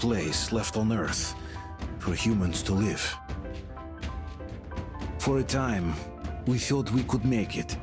place left on Earth for humans to live. For a time, we thought we could make it.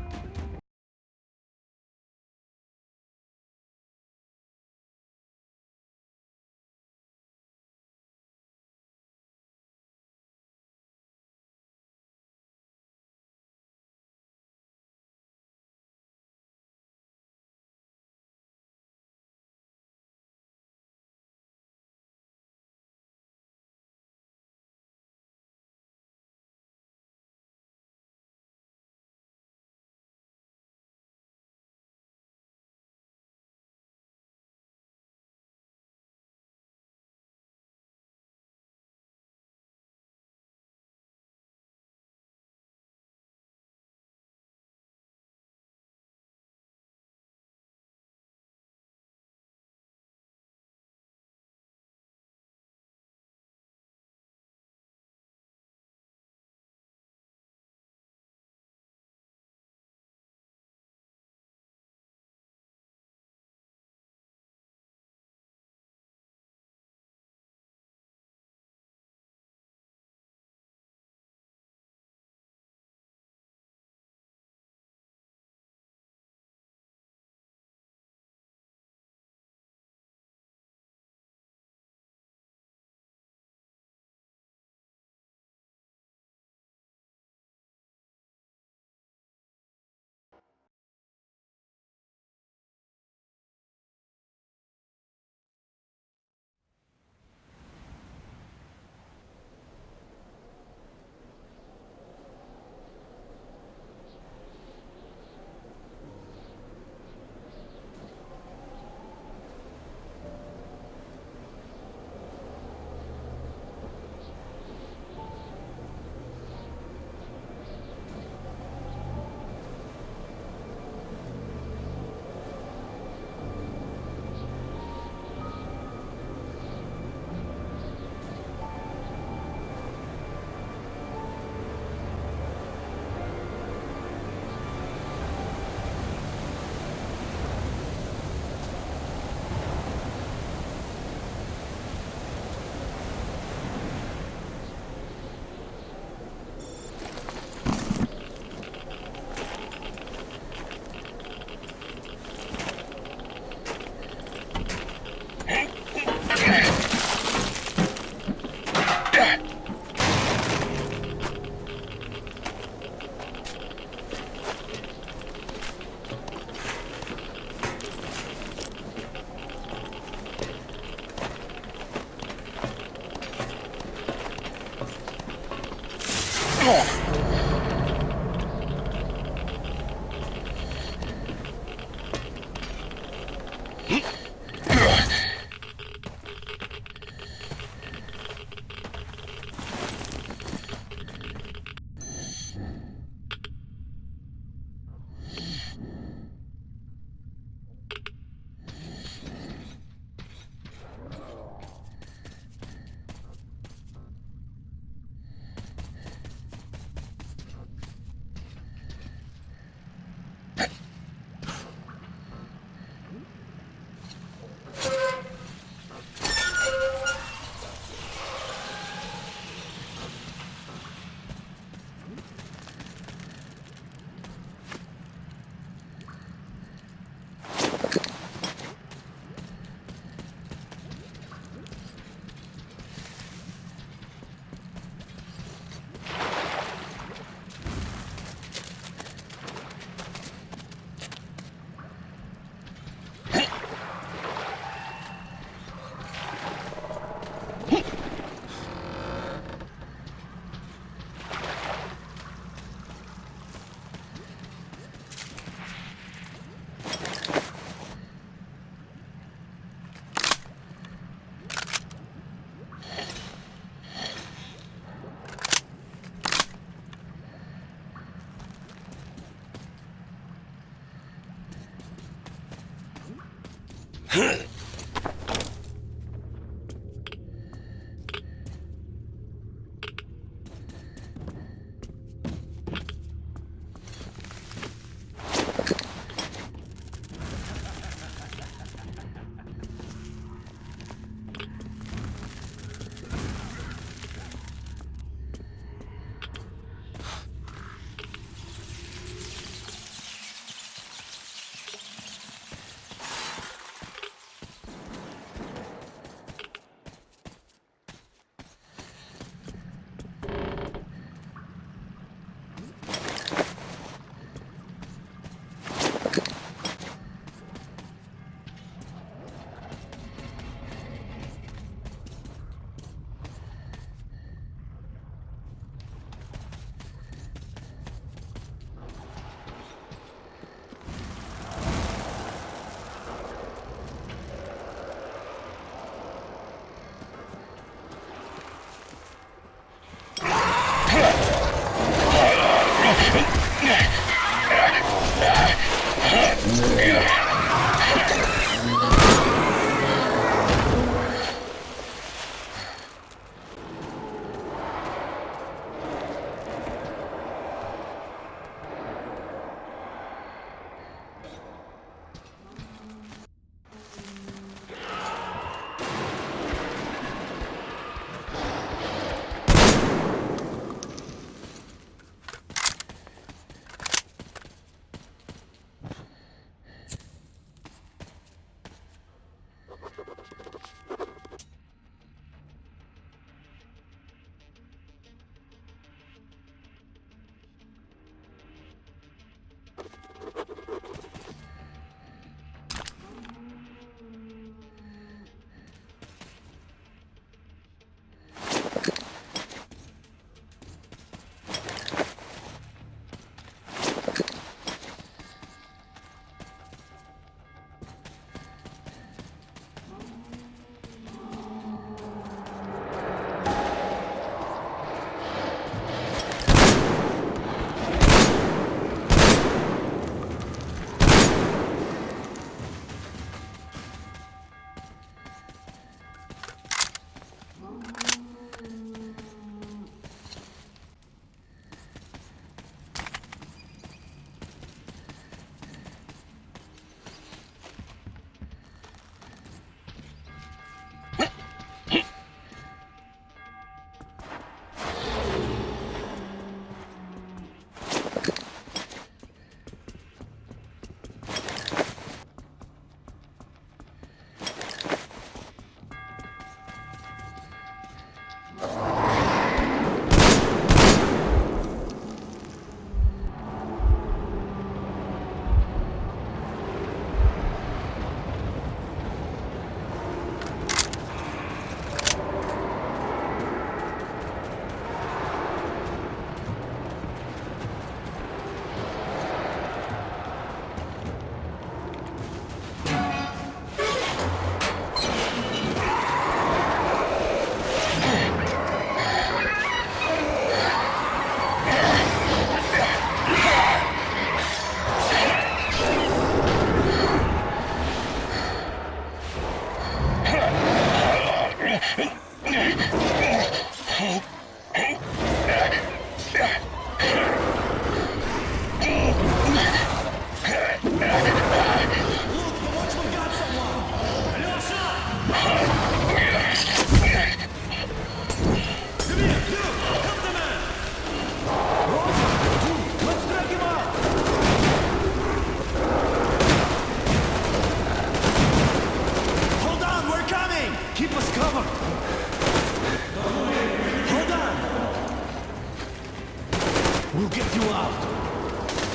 We'll get you out.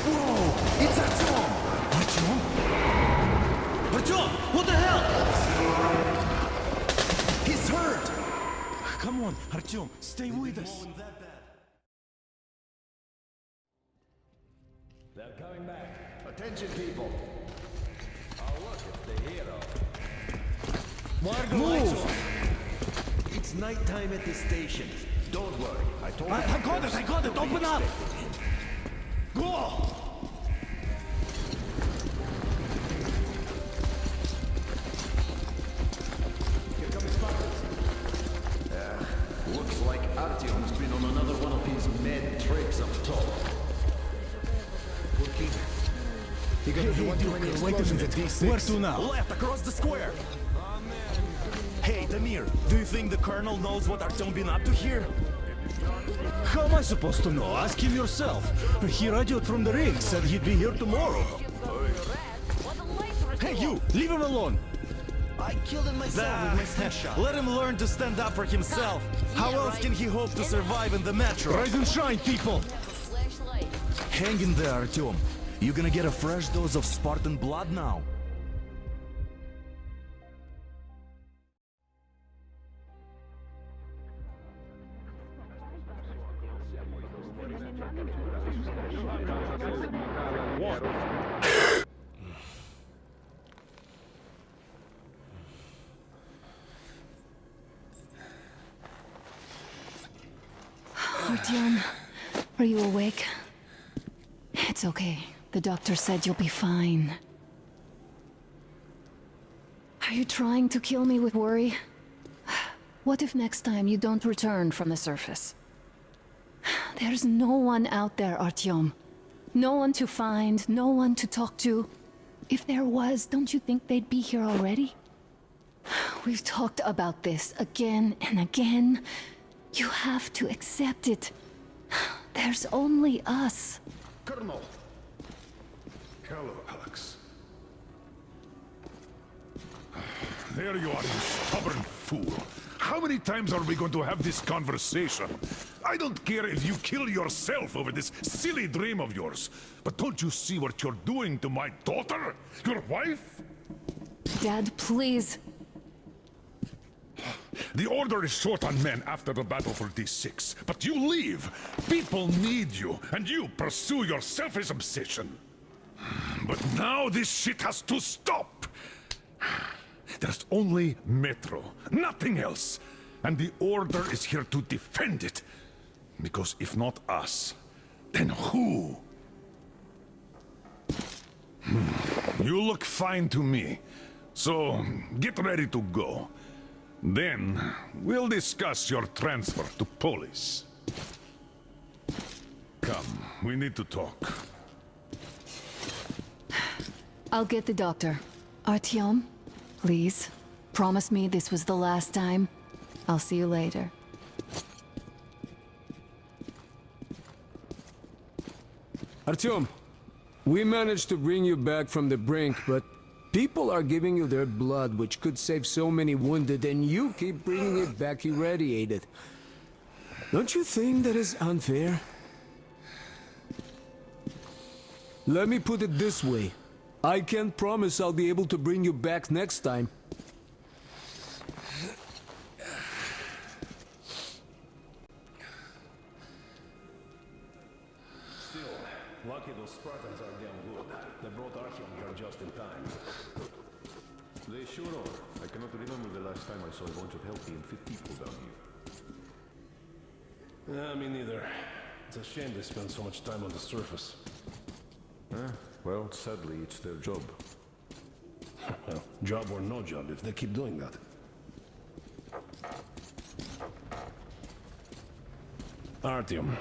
Whoa! It's Artyom! Artyom? Artyom! What the hell? He's hurt! Come on, Artyom, stay with us. They're coming back. Attention, people. Oh, look, it's the hero. Move! It's nighttime at the station. Don't worry. I told you. I got it! Open up! Go! Here come the Spartans. Looks like Artyom's been on another one of his mad trips up top. Wait a minute. Where to now? Left, across the square! Hey, Damir, do you think the Colonel knows what Artyom been up to here? How am I supposed to know? Ask him yourself. He radioed from the rig, said he'd be here tomorrow. Hey, you! Leave him alone! I killed him myself with my snapshot. Let him learn to stand up for himself. How else can he hope to survive in the metro? Rise and shine, people! Hang in there, Artyom. You gonna get a fresh dose of Spartan blood now. Artyom, are you awake? It's okay. The doctor said you'll be fine. Are you trying to kill me with worry? What if next time you don't return from the surface? There's no one out there, Artyom. No one to find, no one to talk to. If there was, don't you think they'd be here already? We've talked about this again and again. You have to accept it. There's only us. Colonel! Hello, Alex. There you are, you stubborn fool. How many times are we going to have this conversation? I don't care if you kill yourself over this silly dream of yours, but don't you see what you're doing to my daughter? Your wife? Dad, please. The Order is short on men after the battle for D6, but you leave. People need you, and you pursue your selfish obsession. But now this shit has to stop. There's only Metro, nothing else. And the Order is here to defend it. Because if not us, then who? You look fine to me. So, get ready to go. Then, we'll discuss your transfer to Polis. Come, we need to talk. I'll get the doctor. Artyom, please, promise me this was the last time. I'll see you later. Artyom, we managed to bring you back from the brink, but people are giving you their blood, which could save so many wounded, and you keep bringing it back irradiated. Don't you think that is unfair? Let me put it this way. I can't promise I'll be able to bring you back next time. Still, lucky those Spartans are damn good. They brought Artyom here just in time. They sure are. I cannot remember the last time I saw a bunch of healthy and fit people down here. Yeah, me neither. It's a shame they spend so much time on the surface. Well, sadly, it's their job. Well, job or no job, if they keep doing that. Artyom,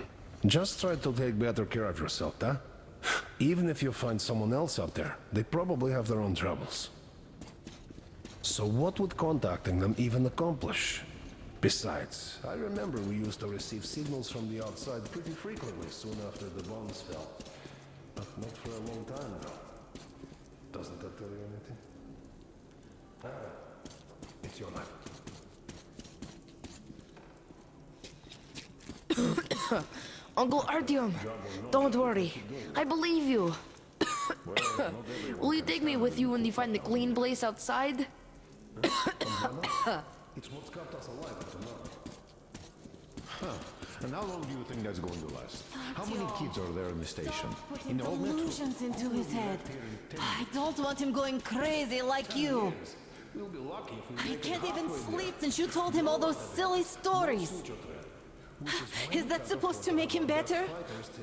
just try to take better care of yourself, huh? Even if you find someone else out there, they probably have their own troubles. So what would contacting them even accomplish? Besides, I remember we used to receive signals from the outside pretty frequently soon after the bombs fell. But not for a long time now. Doesn't that tell you anything? It's your life. Uncle Artyom, don't worry. I believe you. Will you take me with you when you find the clean place outside? It's what's kept us alive until now. And how long do you think that's going to last? How many kids are there in the station? In the old metro? Delusions into his head. I don't want him going crazy like you. We'll be lucky if we He make it can't even halfway sleep since you told him all those silly stories. Is that supposed to make him better?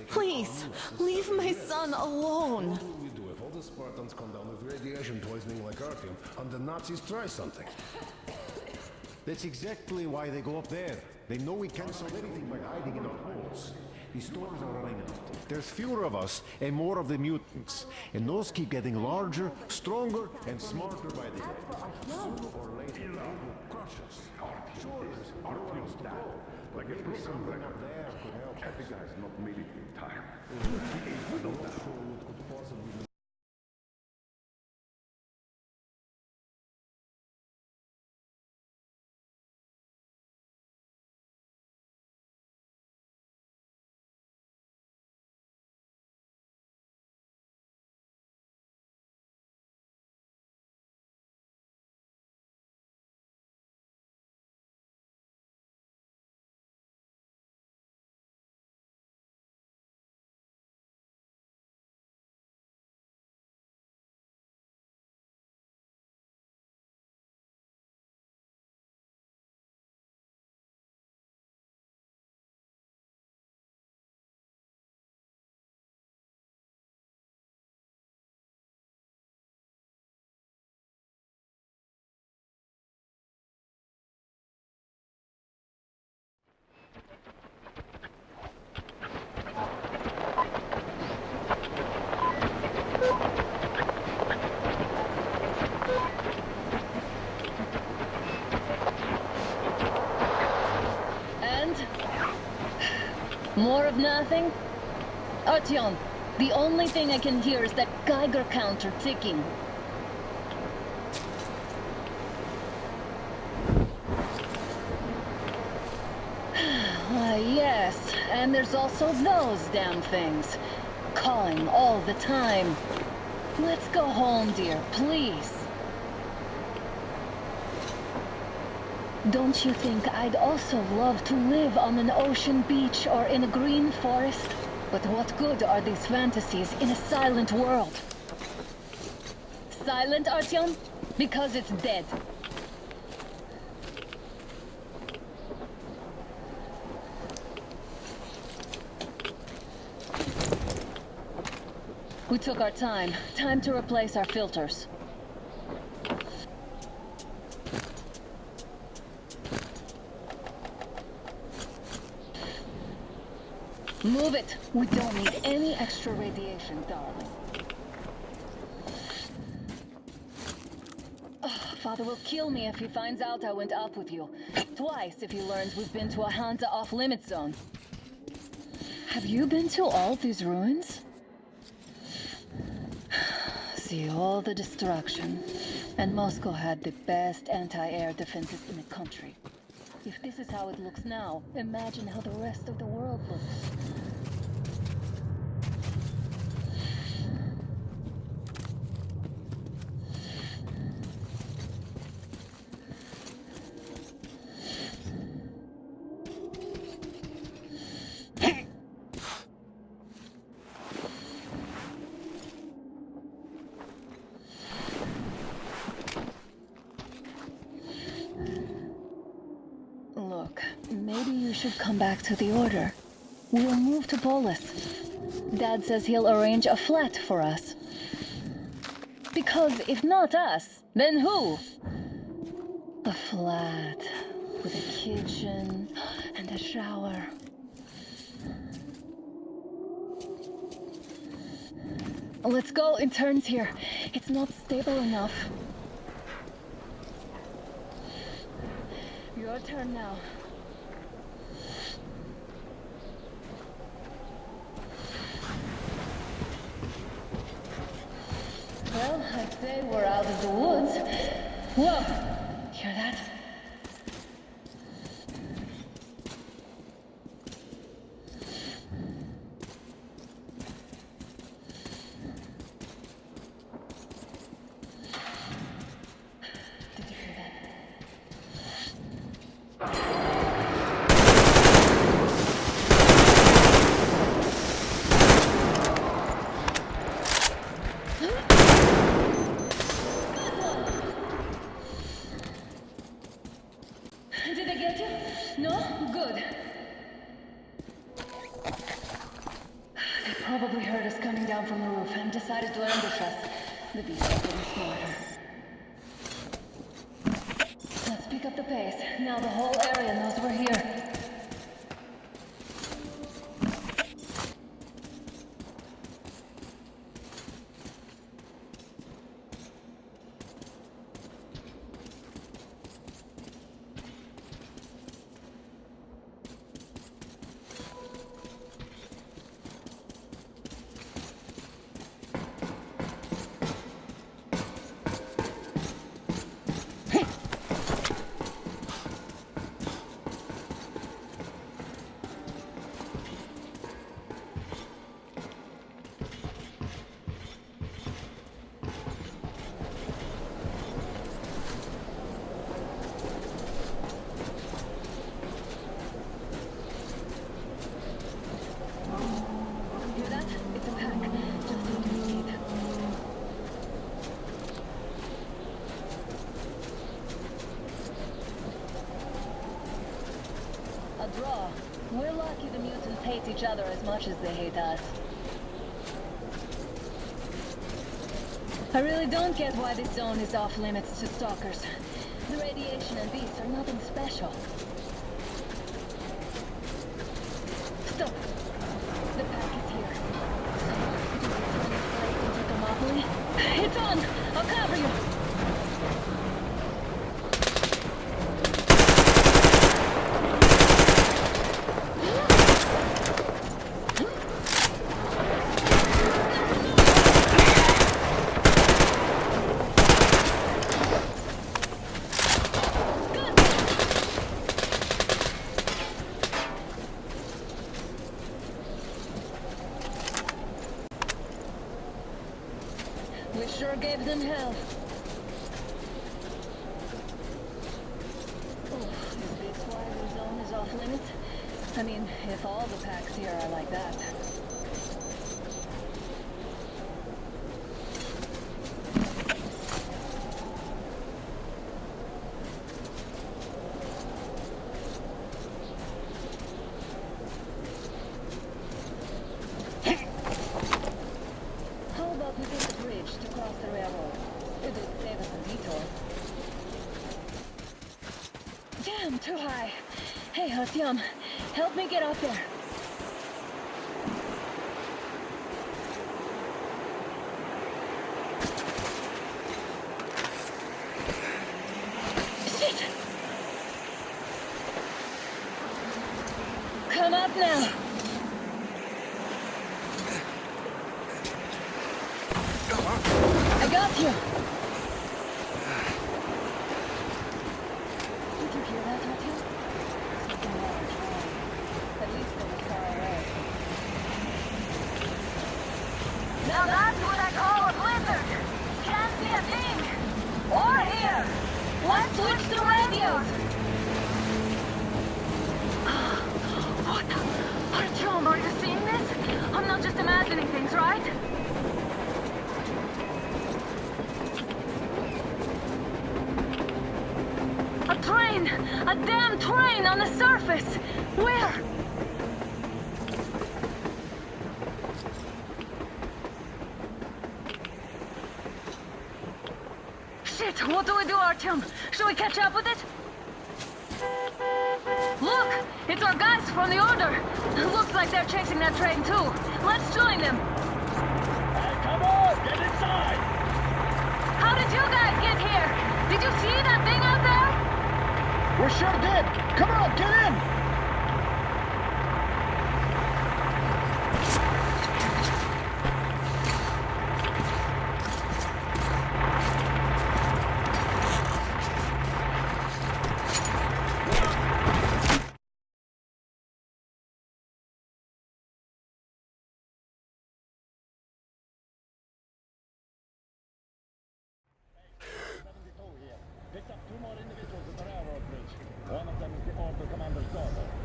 Please, leave my son alone. What will we do if all the Spartans come down with radiation poisoning like Artyom and the Nazis try something? That's exactly why they go up there. They know we can't solve anything by hiding in our holes. These stores are running out. There's fewer of us and more of the mutants. And those keep getting larger, stronger, and smarter by the day. Sooner or later, they will crush us. Sure, there's nowhere else to go. Like maybe something up there could help. The guy's not made it in time. I'm not sure what could possibly be. More of nothing? Artyom, the only thing I can hear is that Geiger counter ticking. Yes, and there's also those damn things. Calling all the time. Let's go home, dear, please. Don't you think I'd also love to live on an ocean beach or in a green forest? But what good are these fantasies in a silent world? Silent, Artyom? Because it's dead. We took our time. Time to replace our filters. Move it! We don't need any extra radiation, darling. Father will kill me if he finds out I went up with you. Twice if he learns we've been to a Hansa off-limit zone. Have you been to all these ruins? See all the destruction. And Moscow had the best anti-air defenses in the country. If this is how it looks now, imagine how the rest of the world looks. Look, maybe you should come back to the Order. We'll move to Polis. Dad says he'll arrange a flat for us. Because if not us, then who? A flat with a kitchen and a shower. Let's go in turns here. It's not stable enough. Your turn now. Well, I'd say we're out of the woods. Whoa! Hear that? Did you hear that? Did I get you? No? Good. They probably heard us coming down from the roof and decided to ambush us. The beasts are getting smarter. Let's pick up the pace. Now the whole area knows we're here. Hear that? It's a pack. Just what we need. A draw. We're lucky the mutants hate each other as much as they hate us. I really don't get why this zone is off limits to stalkers. The radiation and beasts are nothing special. Stop! The pack is here. It's on! I'll cover you! We sure gave them hell. Oh, is this why the zone is off limits? I mean, if all the packs here are like that. How about we take a bridge to cross the railroad? It would save us a detour. Damn, too high. Hey, Artyom, help me get up there. Shit! Come up now. I got you. Did you hear that, Artyom? Something large, right? At least it was far away. Now that's what I call a blizzard. Can't see a thing. Or hear. Let's switch to radios. What? Artyom, are you seeing this? I'm not just imagining things, right? A train! A damn train on the surface! Where? Shit! What do we do, Artyom? Should we catch up with it? Look! It's our guys from the Order! Looks like they're chasing that train too. Let's join them! Come on! Get inside! How did you guys get here? Did you see that thing out there? We sure did! Come on, get in!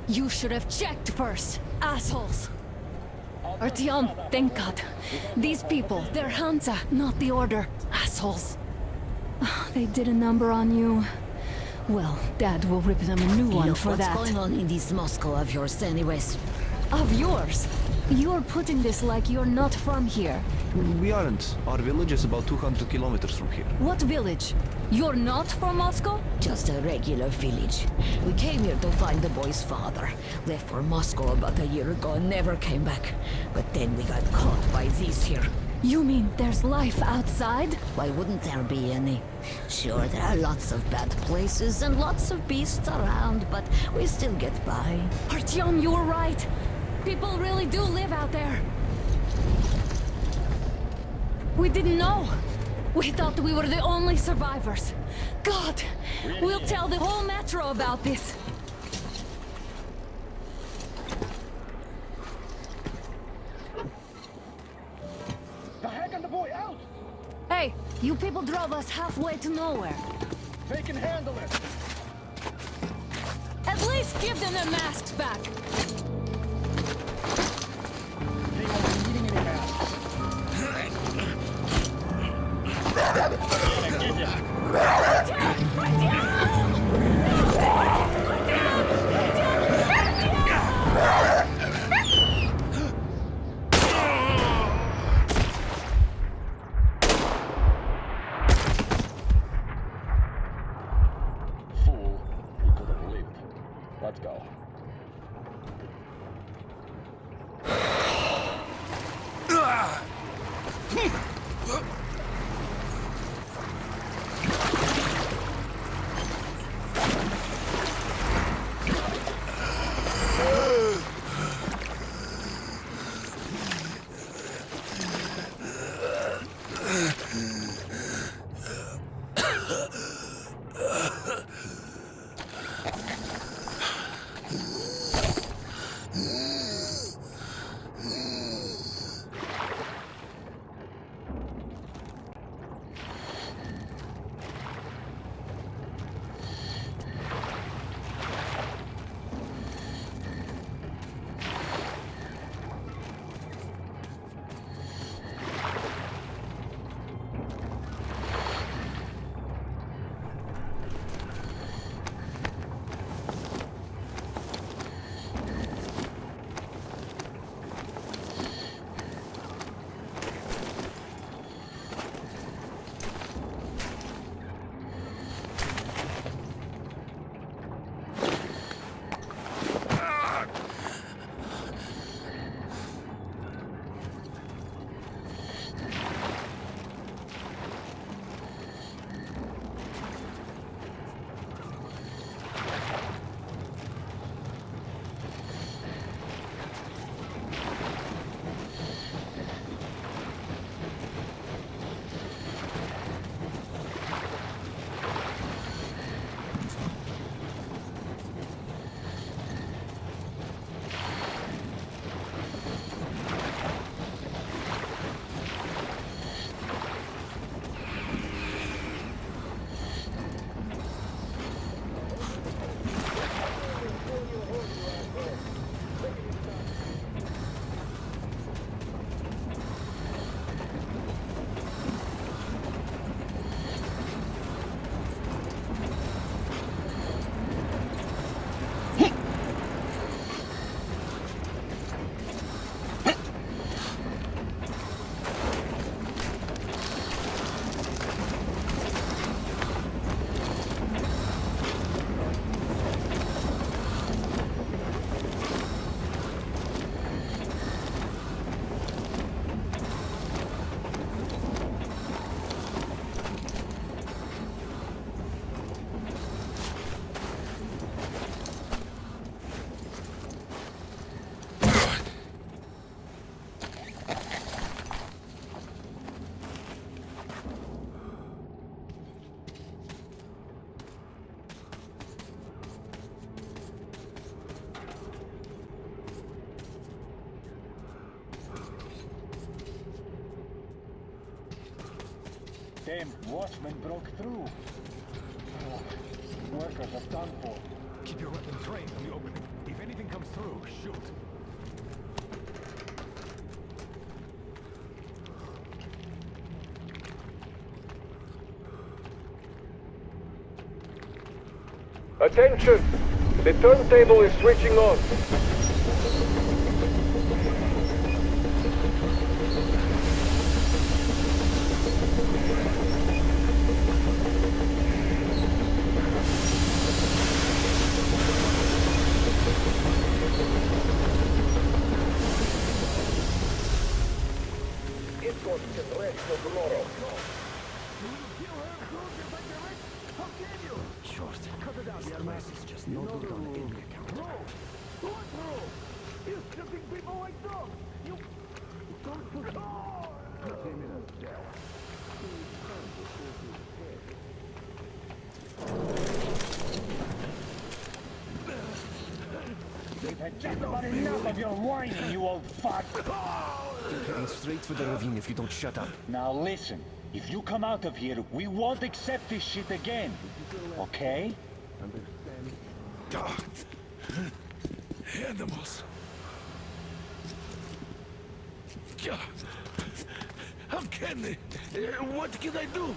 You should have checked first, assholes! Artyom, thank God. These people, they're Hansa, not the Order. Assholes. They did a number on you. Well, Dad will rip them a new one for that. What's going on in this Moscow of yours anyways? Of yours? You're putting this like you're not from here. We aren't. Our village is about 200 kilometers from here. What village? You're not from Moscow? Just a regular village. We came here to find the boy's father. Left for Moscow about a year ago and never came back. But then we got caught by these here. You mean there's life outside? Why wouldn't there be any? Sure, there are lots of bad places and lots of beasts around, but we still get by. Artyom, you were right. People really do live out there. We didn't know. We thought we were the only survivors. God, we'll tell the whole metro about this. The heck and the boy out! Hey, you people drove us halfway to nowhere. They can handle it! At least give them their masks back. They won't be needing any masks. Fool, you could have lived. Let's go. Damn watchman broke through. Workers are done for. Keep your weapon trained on the opening. If anything comes through, shoot. Attention! The turntable is switching on. Escort is ready for tomorrow. Short. Cut it out, this is just no good on any account. You're stripping people like dogs! You don't put Put him in a cell. They've had just about enough of your whining, you old fuck! You're heading straight for the ravine if you don't shut up. Now listen, if you come out of here, we won't accept this shit again. Okay? Animals. God. How can they? What can I do?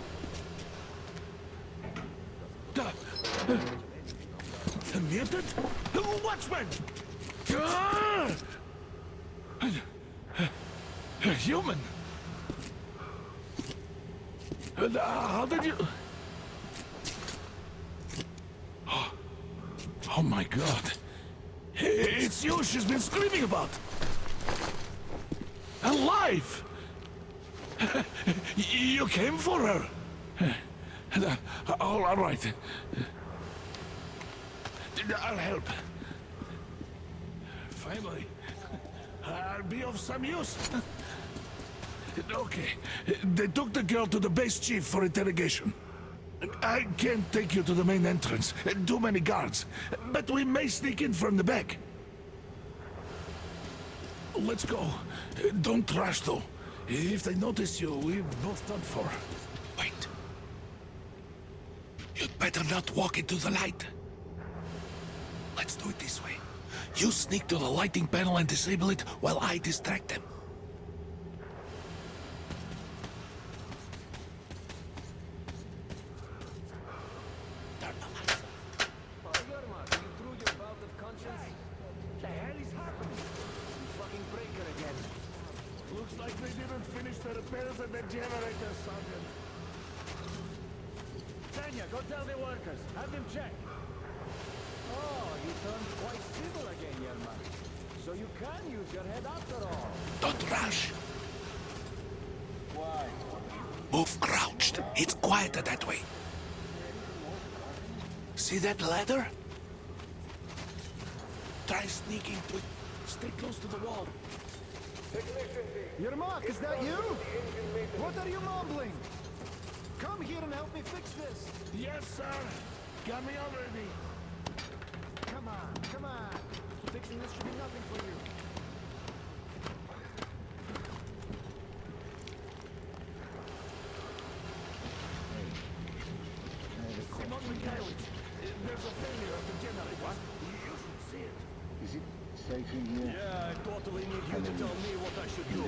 Mutant? Watchman! Human? How did you... Oh my God. It's you she's been screaming about. Alive! You came for her. All right. I'll help. Finally, I'll be of some use. Okay, they took the girl to the base chief for interrogation. I can't take you to the main entrance. Too many guards. But we may sneak in from the back. Let's go. Don't rush, though. If they notice you, we're both done for. Wait. You'd better not walk into the light. Let's do it this way. You sneak to the lighting panel and disable it while I distract them. Turn the lights on. You threw your bout of conscience? The hell is happening? Fucking breaker again. Looks like they didn't finish the repairs at the generator, Sergeant. Tanya, go tell the workers. Have them check. Oh, you turned quite civil again, Yermak. So you can use your head after all. Don't rush. Why? Move crouched. It's quieter that way. See that ladder? Try sneaking to it. Stay close to the wall. Yermak, is that you? What are you mumbling? Come here and help me fix this. Yes, sir. Got me already. Come on, come on. Fixing this should be nothing for you. Simon Mikhailовich, there's a failure at the generator. You should see it. Is it safe in here? Yeah, I totally need you to tell me what I should do.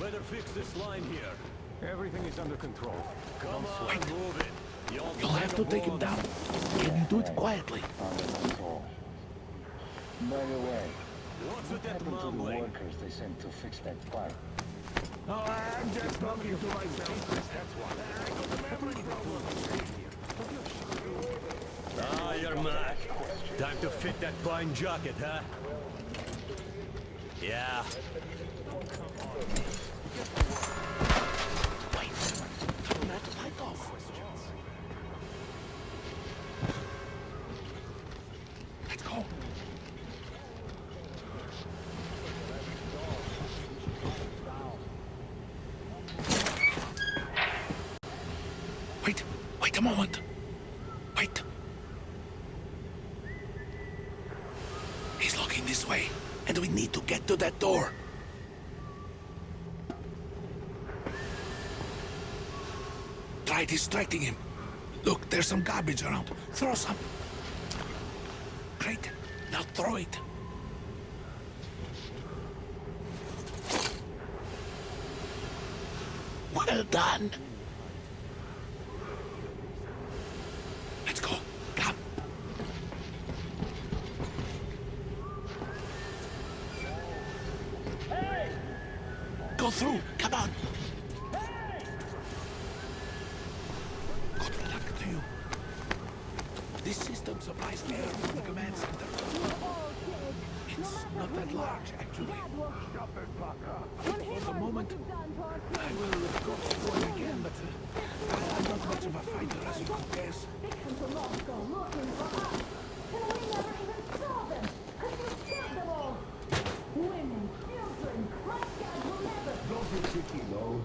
Better fix this line here. Everything is under control. Come on, move it. You'll have to take him down. Can you do it quietly? By the way, What's with that happened to the mumbling? workers they sent to fix that pipe? Oh, I'm just talking to myself. That's why. I got a memory problem. Ah, you're mad. Time to fit that pine jacket, huh? Yeah. Wait. Turn that light off. Let's go. Wait a moment. Wait. He's looking this way, and we need to get to that door. try distracting him. Look, there's some garbage around. Throw some. Great. Now throw it. Well done. Let's go. Come. Go through. Come on. Good luck to you. This system supplies air from the command center. It's not that large, actually. For the moment, I will go for it again, but I'm not much of a fighter, as you could guess. Don't you think he knows?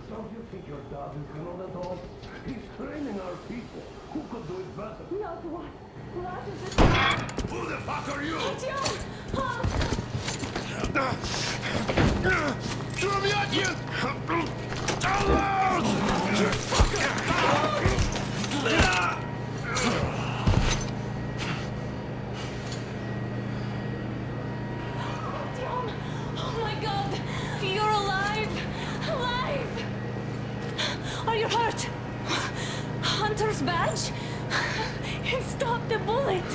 Don't you think your dad is good at all? He's training our people. Who could do it better? Not what? Who the fuck are you? Oh my God! You're alive! Alive! Are you hurt? Hunter's badge? It stopped the bullet!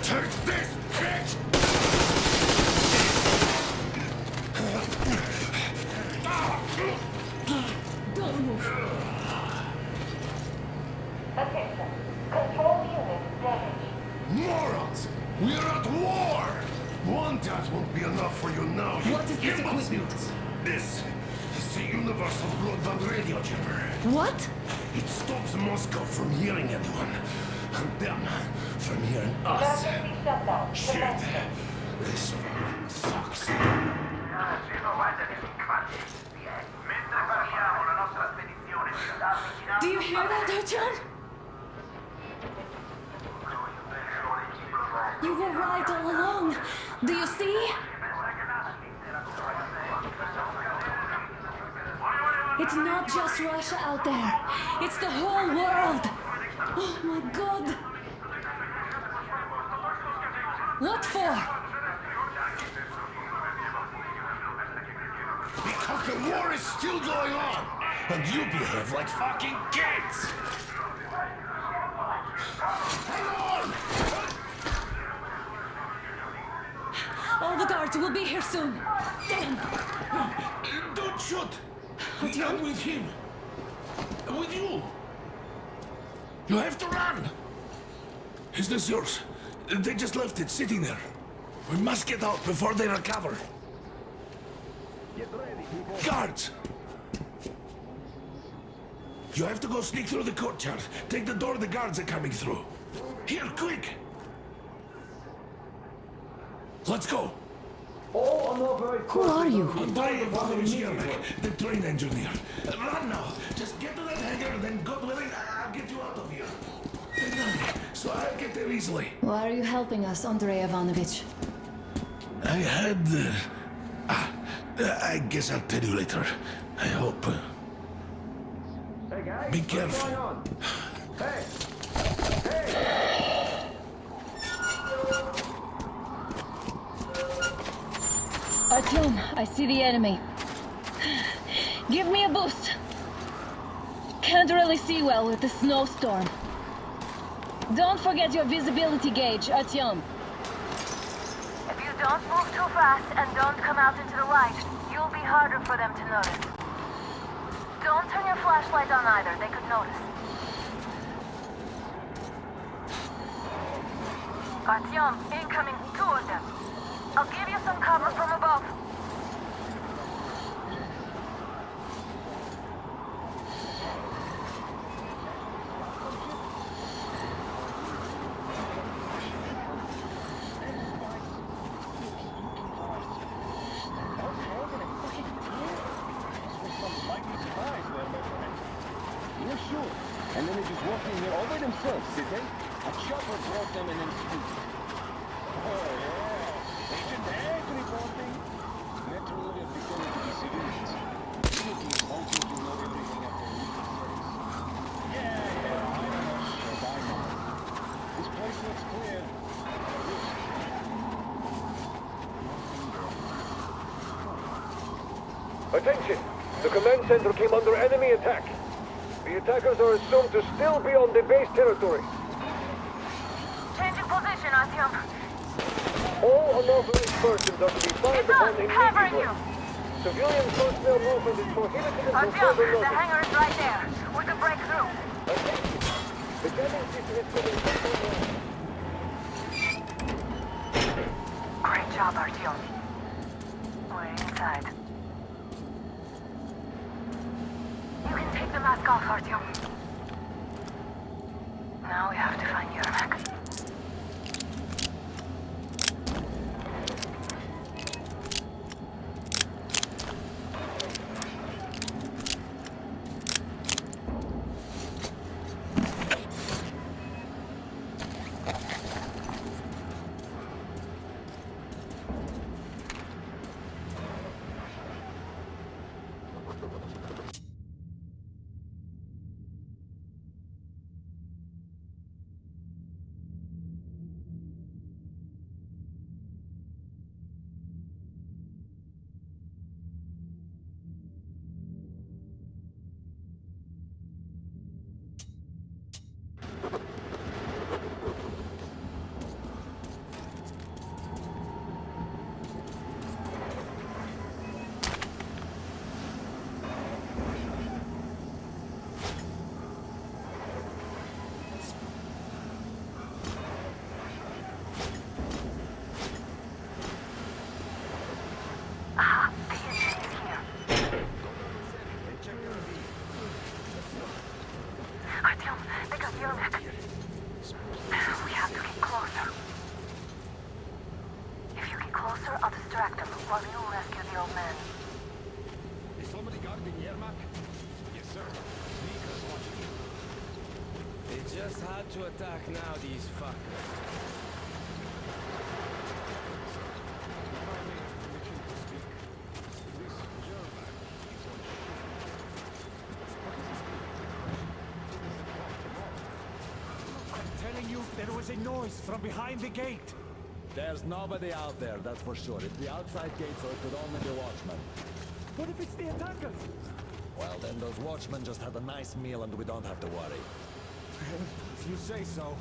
Take this, bitch! Don't move. Attention. Control unit damaged. Morons! We're at war! One death won't be enough for you now, you What is this imbeciles. equipment? This is the universal broadband radio jammer. What? It stops Moscow from hearing anyone, and them from hearing us. Emergency shutdown. Shit! This fucking sucks. Do you hear that, Artyom? You were right all along. Do you see? It's not just Russia out there. It's the whole world. Oh my God. What for? Because the war is still going on, and you behave like fucking kids! Hang on! All the guards will be here soon. Damn. Don't shoot! Artyom? I'm with him. With you. You have to run! Is this yours? They just left it sitting there. We must get out before they recover. Get ready, people. Guards! You have to go sneak through the courtyard. Take the door the guards are coming through. Here, quick! Let's go! Who are you? Artyom Volga, the train engineer. Run now! Just get to that hangar, then God willing, I'll get you out of here. So I'll get there easily. Why are you helping us, Andrei Ivanovich? I had... I guess I'll tell you later. I hope. Hey guys, Be what's careful. going on? Hey! Artyom, I see the enemy. Give me a boost. Can't really see well with the snowstorm. Don't forget your visibility gauge, Artyom. If you don't move too fast and don't come out into the light, you'll be harder for them to notice. Don't turn your flashlight on either, they could notice. Artyom, incoming, 2 of them. I'll give you some cover from above. Yeah, sure. And then they just walked in here all by themselves, did they? A chopper brought them and then scooped. Oh, yeah. Agent Egg reporting. Naturally, they're pretending to be civilians. Attention! The command center came under enemy attack. The attackers are assumed to still be on the base territory. Changing position, Artyom. All unauthorized persons are to be fired upon Covering immediately. you. Civilian personnel movement is prohibited until Artyom, further the notice. hangar is right there. We can break through. Attention! The jamming system is coming online. Great job, Artyom. We're inside. You can take the mask off, Artyom. Now we have to find Yermak. Artyom, they got Yermak. We have to get closer. If you get closer, I'll distract them while you rescue the old man. Is somebody guarding Yermak? Yes, sir. Sneakers watching you. They just had to attack now, these fuckers. There was a noise from behind the gate. There's nobody out there, that's for sure. It's the outside gate, so it could only be watchmen. What if it's the attackers? Well, then those watchmen just had a nice meal and we don't have to worry. If you say so.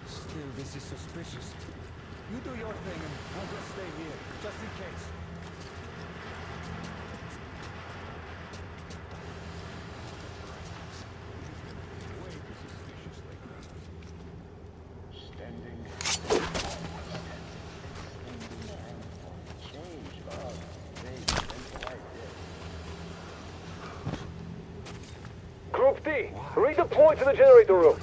Still, this is suspicious. You do your thing and I'll just stay here, just in case. Group D, redeploy to the generator room.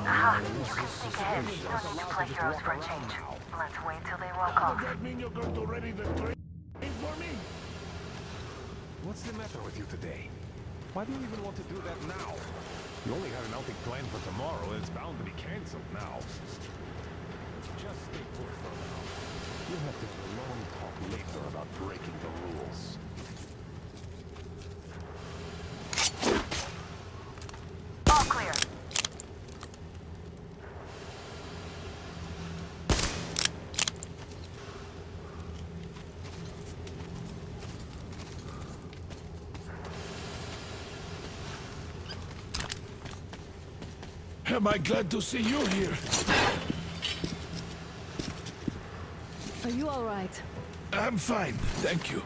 Aha, you can sneak ahead. You don't need to play heroes for a change. Let's wait till they walk off. Does that mean you're going to ready the train for me? What's the matter with you today? Why do you even want to do that now? You only had an outing planned for tomorrow, and it's bound to be cancelled now. Just stay put for now. You'll have to long talk later about breaking the rules. All clear. Am I glad to see you here? Are you all right? I'm fine, thank you.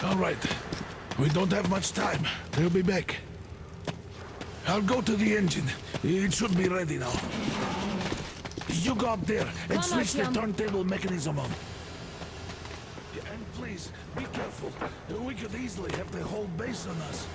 All right. We don't have much time. They'll be back. I'll go to the engine. It should be ready now. You go up there and switch the turntable mechanism on. Yeah, and please, be careful. We could easily have the whole base on us.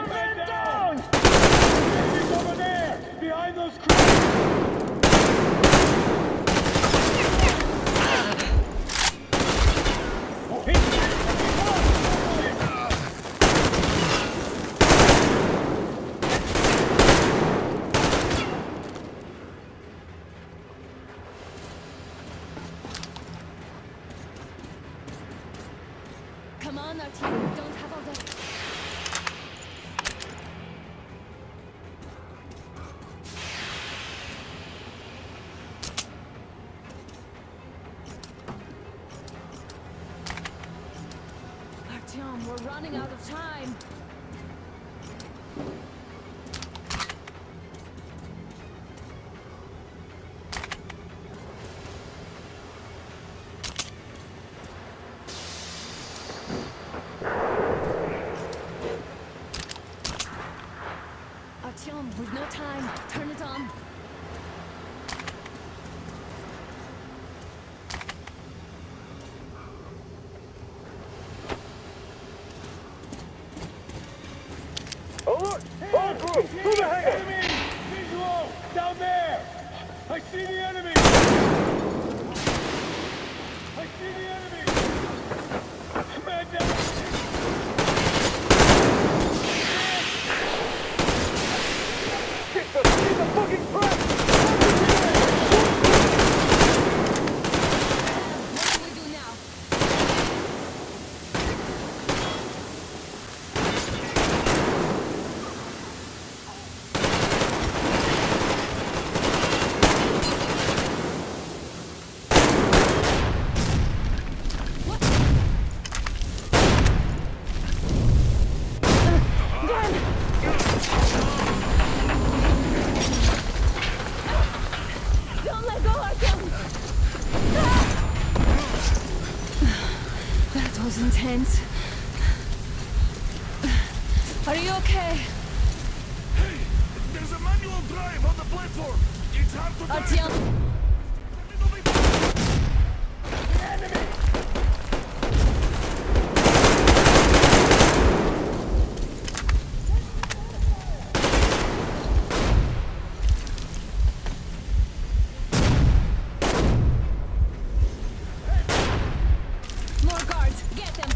Man down! He's over there! Behind those crates! Come on, Artyom. We don't have all day. Artyom, we're running out of time. Artyom, we've no time. Turn it on. Alert! All crew, through the hangar! Enemy! Visual! Down there! I see the enemy! I see the enemy! Man down! Jesus, he's a fucking trap! What do we do now? Don't let go, Artyom! That was intense. Are you okay? Hey, there's a manual drive on the platform. It's hard to drive. Artyom! More guards! Get them!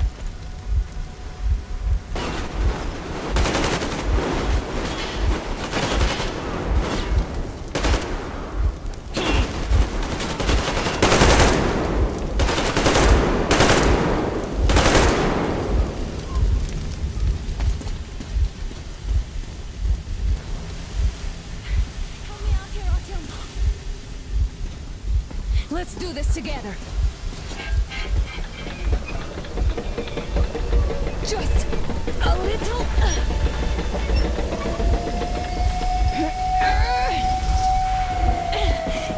Help me out here, Artyom! Let's do this together! Just a little.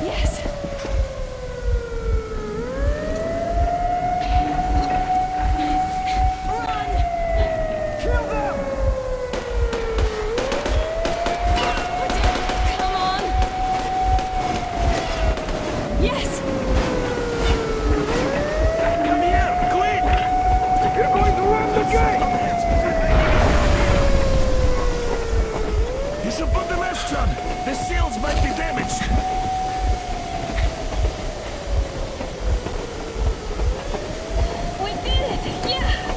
Yes. Run! Kill them! Come on! Yes! Come here, quick! You're going to run the gate! You should put the mask on. The seals might be damaged. We did it! Yeah!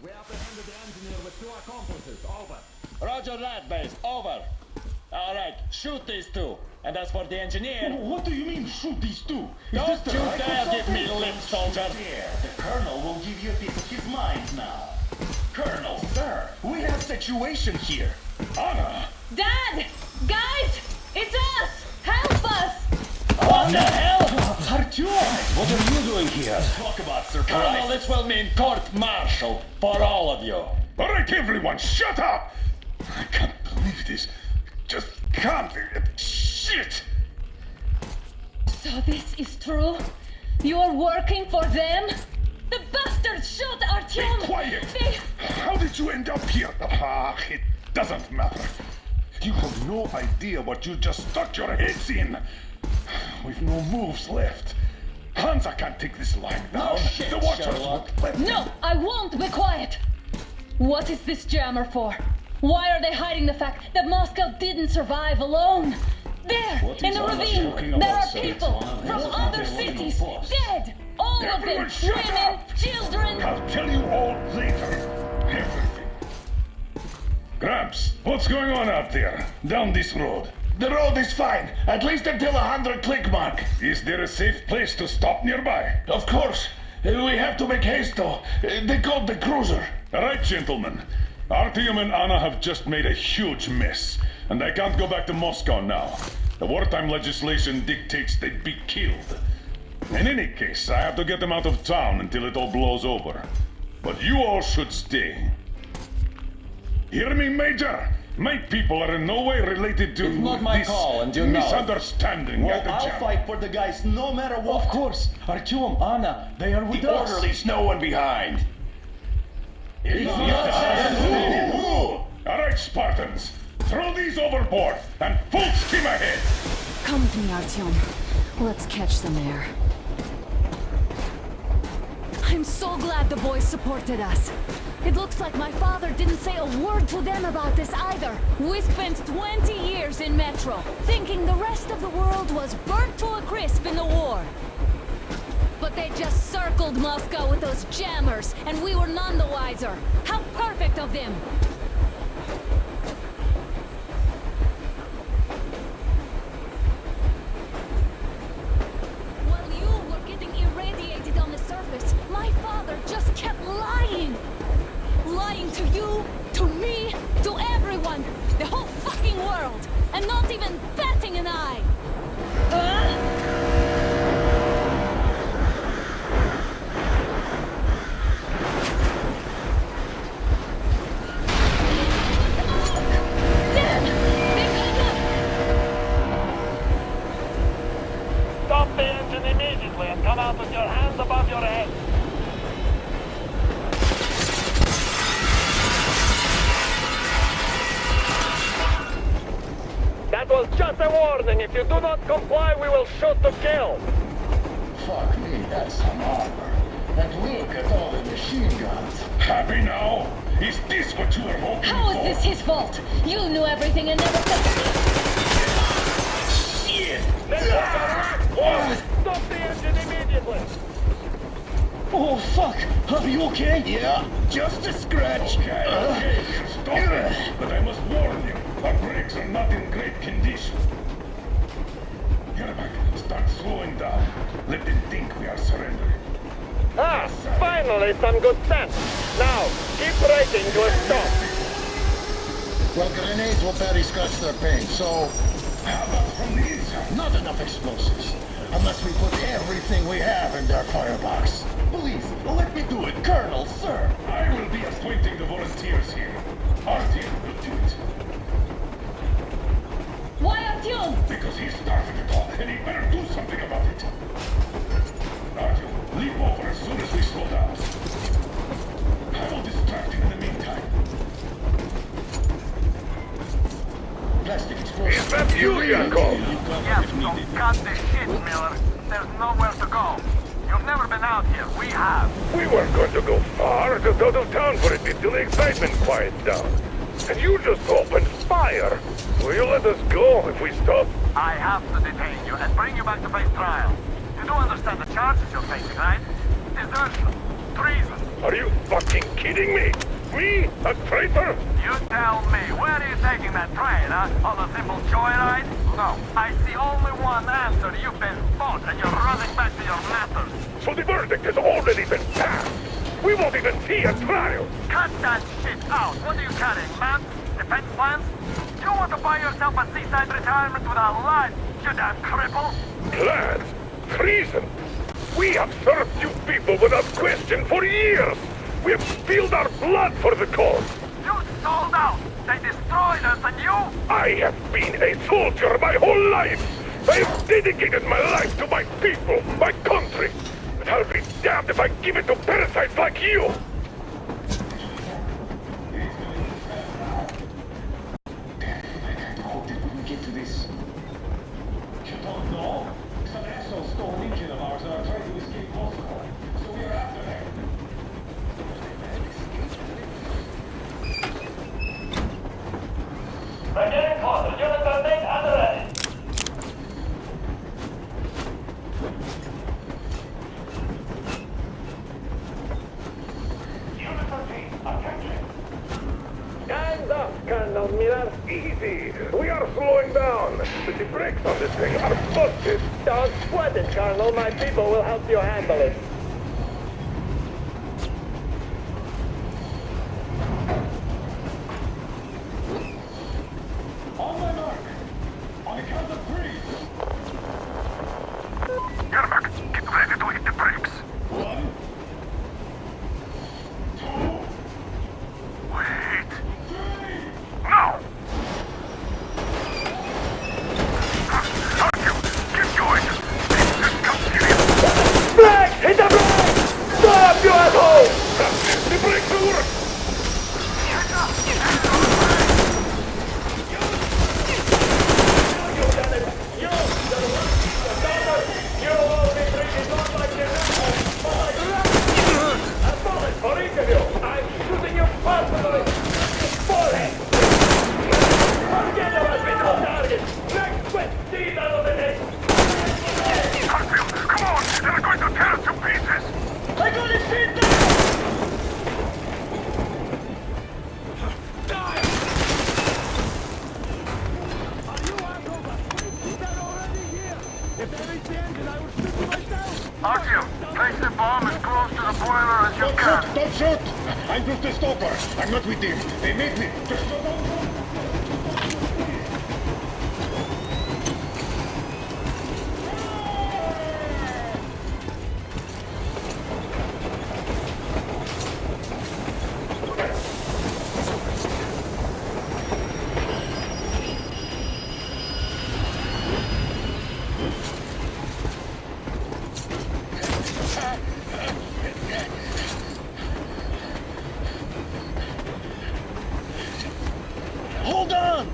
We apprehended the engineer with 2 accomplices. Over. Roger that, base. Over. All right, shoot these two. And as for the engineer... What do you mean, shoot these two? Don't you dare give me lip, soldier! The Colonel will give you a piece of his mind now. Colonel, sir, we have a situation here. Anna! Dad! Guys! It's us! Help us! What the hell? Artyom! What are you doing here? Talk about surprise. Colonel, this will mean court-martial for all of you. All right, everyone, shut up! I can't believe this. Just can't. Shit! So this is true? You're working for them? The bastards shot Artyom! Be quiet! They... How did you end up here? It doesn't matter. You have no idea what you just stuck your heads in. We've no moves left. Hansa can't take this line now. shit, The Watchers Sherlock. won't let No, I won't be quiet! What is this jammer for? Why are they hiding the fact that Moscow didn't survive alone? There, What in is the Anna ravine, talking there about, are sir? people It's from one other of them. cities, Force. dead! All of them! Everyone shut Women, up! children! I'll tell you all later. Everything. Gramps, what's going on out there? Down this road? The road is fine, at least until 100 click mark. Is there a safe place to stop nearby? Of course. We have to make haste though. They called the cruiser. All right, gentlemen. Artyom and Anna have just made a huge mess, and I can't go back to Moscow now. The wartime legislation dictates they'd be killed. In any case, I have to get them out of town until it all blows over. But you all should stay. Hear me, Major? My people are in no way related to It's not my this call, and you know it. misunderstanding Well, at the I'll jam. fight for the guys no matter what. Of course. Artyom, Anna, they are with us. Orderlies, no one behind. All right, Spartans. Throw these overboard and full steam ahead. Come with me, Artyom. Let's catch some air. I'm so glad the boys supported us. It looks like my father didn't say a word to them about this either. We spent 20 years in Metro, thinking the rest of the world was burnt to a crisp in the war. But they just circled Moscow with those jammers, and we were none the wiser. How perfect of them! While you were getting irradiated on the surface, my father just kept lying! Lying to you, to me, to everyone, the whole fucking world, and not even batting an eye! Stop the engine immediately and come out with your hands above your head. That was just a warning. If you do not comply, we will shoot to kill. Fuck me, that's some armor. And look at all the machine guns. Happy now? Is this what you were hoping How for? is this his fault? You knew everything and never said Shit! Stop the engine immediately. Oh, fuck! Are you okay? Yeah, just a scratch. Okay, stop it. But I must warn you, our brakes are not in great condition. Yermak, start slowing down. Let them think we are surrendering. Ah, finally some good sense. Now, keep braking to a stop. Well, grenades will barely scratch their paint, so... How about from the inside? Not enough explosives. Unless we put everything we have in their firebox. Please, let me do it, Colonel, sir. I will be appointing the volunteers here. Artyom will do it. Why Artyom? Because he started it all, and he better do something about it. Artyom, leap over as soon as we slow down. I will distract him in the meantime. Plastic explosive. Is that you, Yakov? Yes, so cut the shit, Miller. There's nowhere to go. You've never been out here. We have. We weren't going to go far, just out of town for a bit till the excitement quiets down. And you just opened fire. Will you let us go if we stop? I have to detain you and bring you back to face trial. You do understand the charges you're facing, right? Desertion, treason. Are you fucking kidding me? Me? A traitor? You tell me, where are you taking that train, huh? On a simple joyride? No, I see only one answer. You've been fought and you're running back to your masters. So the verdict has already been passed. We won't even see a trial. Cut that shit out. What are you carrying, man? Defense plans? You want to buy yourself a seaside retirement with a life, you damn cripple? Plans? Treason? We have served you people without question for years. We have spilled our blood for the cause. You sold out. They destroyed us and you? I have been a soldier my whole life. I have dedicated my life to my people, my country. But I'll be damned if I give it to parasites like you. How did we get to this? You don't know? Some asshole stole an engine of ours and are trying to escape Moscow. So we are after them. They're getting closer. Unit 13 at the ready. Unit 13, attention. Hands up! Colonel Miller. Easy. We are slowing down. The brakes on this thing are busted. Don't sweat it, Colonel. My people will help you handle it. On my mark. On a count of 3. Yermak, get ready to hit the brakes. 1, 2, Wait. 3. Now! Artyom, keep going. This is captivity. Brake! Hit the brake! Stop, you asshole! The brakes will work. You done it! You! The daughter! You will be treated not like the rest, but like a bullet for each of you! I'm shooting you personally! Forehead! Forget about visual target! Next quick! Teeth out of the neck! Artyom, come on! They're going to tear us to pieces! I got his feet down! Artyom, place the bomb as close to the boiler as you can. Don't shoot! I'm just a stopper. I'm not with them. They made me. Just slow down. Hold on!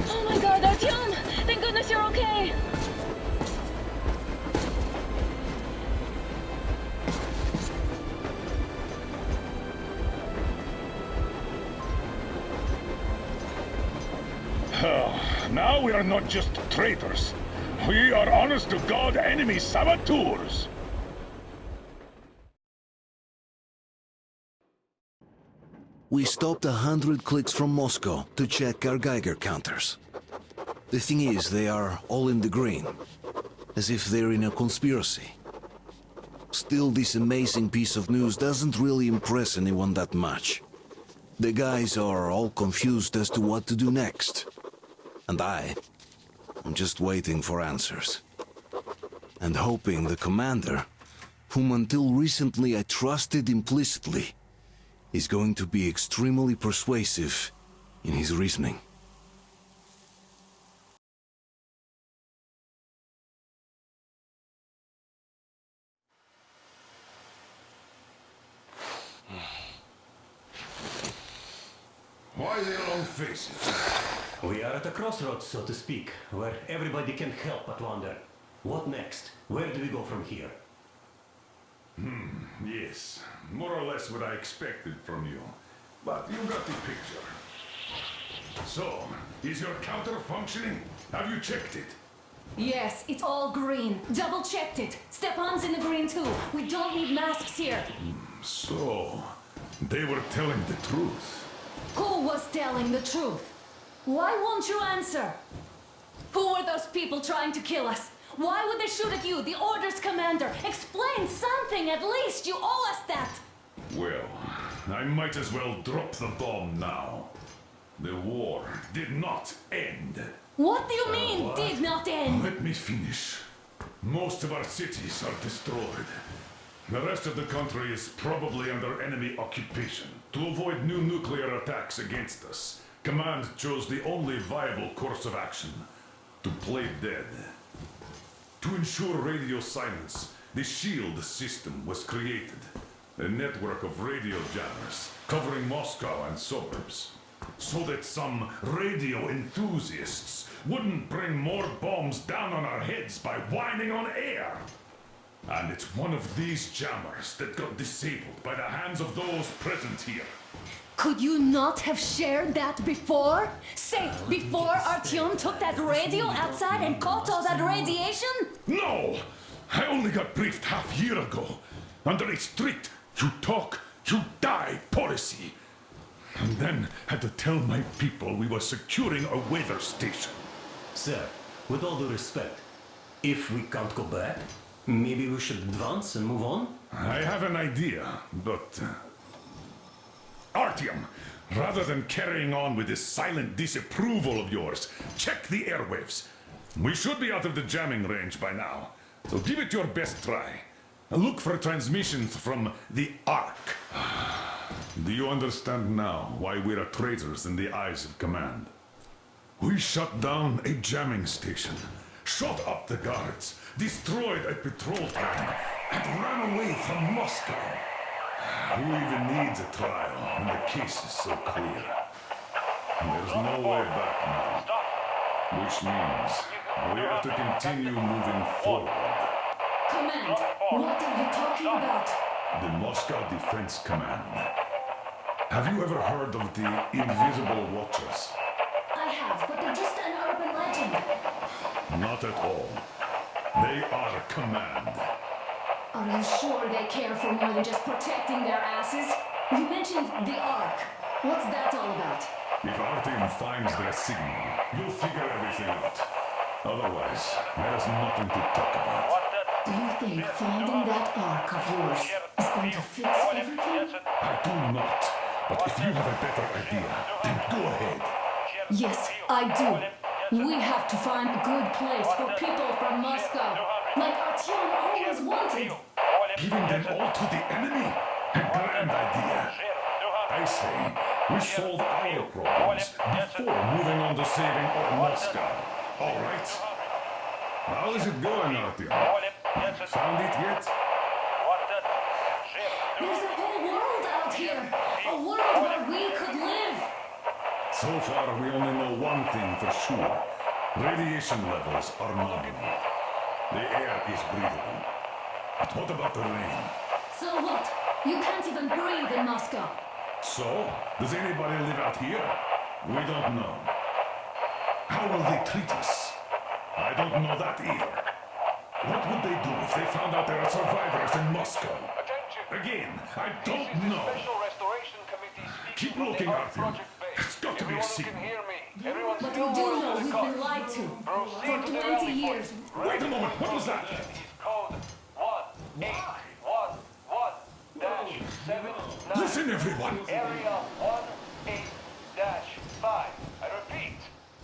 Oh my god, Artyom! Thank goodness you're okay! Now we are not just traitors. We are honest-to-God enemy saboteurs. We stopped 100 clicks from Moscow to check our Geiger counters. The thing is, they are all in the green, as if they're in a conspiracy. Still, this amazing piece of news doesn't really impress anyone that much. The guys are all confused as to what to do next. And I'm just waiting for answers. And hoping the commander, whom until recently I trusted implicitly, is going to be extremely persuasive in his reasoning. Why the long faces? We are at a crossroads, so to speak, where everybody can help but wonder. What next? Where do we go from here? Yes, more or less what I expected from you. But you got the picture. So, is your counter functioning? Have you checked it? Yes, it's all green. Double checked it. Stepan's in the green too. We don't need masks here. So, they were telling the truth. Who was telling the truth? Why won't you answer? Who were those people trying to kill us? Why would they shoot at you, the Order's commander? Explain something at least. You owe us that. Well, I might as well drop the bomb now. The war did not end. What do you mean, did not end? Let me finish. Most of our cities are destroyed. The rest of the country is probably under enemy occupation. To avoid new nuclear attacks against us, Command chose the only viable course of action: to play dead. To ensure radio silence, the SHIELD system was created. A network of radio jammers covering Moscow and suburbs. So that some radio enthusiasts wouldn't bring more bombs down on our heads by whining on air. And it's one of these jammers that got disabled by the hands of those present here. Could you not have shared that before? Say, before Artyom took that radio outside and caught all that radiation? No! I only got briefed half year ago. Under a strict, you talk, you die policy. And then had to tell my people we were securing a weather station. Sir, with all due respect, if we can't go back, maybe we should advance and move on? I have an idea, but... Artyom, rather than carrying on with this silent disapproval of yours, check the airwaves. We should be out of the jamming range by now, so give it your best try. Look for transmissions from the Ark. Do you understand now why we're traitors in the eyes of command? We shut down a jamming station, shot up the guards, destroyed a patrol train, and ran away from Moscow. Who even needs a trial when the case is so clear? There's no way back now. Which means we have to continue moving forward. Command, what are you talking about? The Moscow Defense Command. Have you ever heard of the Invisible Watchers? I have, but they're just an urban legend. Not at all. They are command. Are you sure they care for more than just protecting their asses? You mentioned the Ark. What's that all about? If Artyom finds their signal, you'll figure everything out. Otherwise, there's nothing to talk about. Do you think finding that Ark of yours is going to fix everything? I do not. But if you have a better idea, then go ahead. Yes, I do. We have to find a good place for people from Moscow, like Artyom always wanted. Giving them all to the enemy? A grand idea. I say, we solve our problems before moving on to saving all Moscow. All right? How is it going, Artyom? Found it yet? There's a whole world out here. A world where we could live. So far, we only know one thing for sure. Radiation levels are nominal. The air is breathable. But what about the rain? So what? You can't even breathe in Moscow. So, does anybody live out here? We don't know. How will they treat us? I don't know that either. What would they do if they found out there are survivors in Moscow? Again, I don't know. Keep looking, Artyom. It's got to be a signal. But we do know we've been lied to. For 20 years. Wait a moment, what was that? Listen, everyone! Area 18-5. I repeat,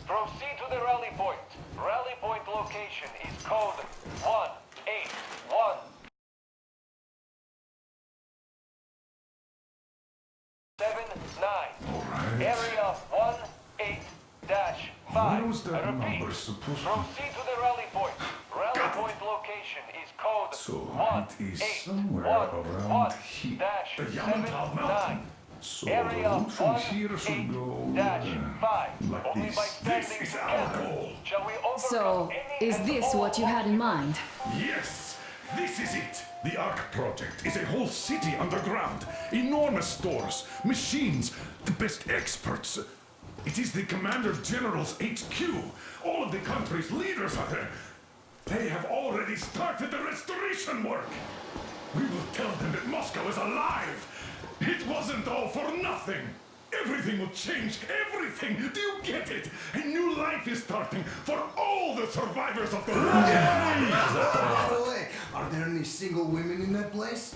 proceed to the rally point. Rally point location is code 181. 79. Area 18-5. Where was that I repeat, number supposed to proceed to the rally point. Rally point location is code So it is somewhere around here. The Ural Mountains. So the route from here should go like this. This is our goal. So, is this what you had in mind? Yes, this is it. The Ark project is a whole city underground. Enormous stores, machines, the best experts. It is the Commander General's HQ. All of the country's leaders are there. They have already started the restoration work. We will tell them that Moscow is alive. It wasn't all for nothing. Everything will change. Everything. Do you get it? A new life is starting for all the survivors of the war. By the way, are there any single women in that place?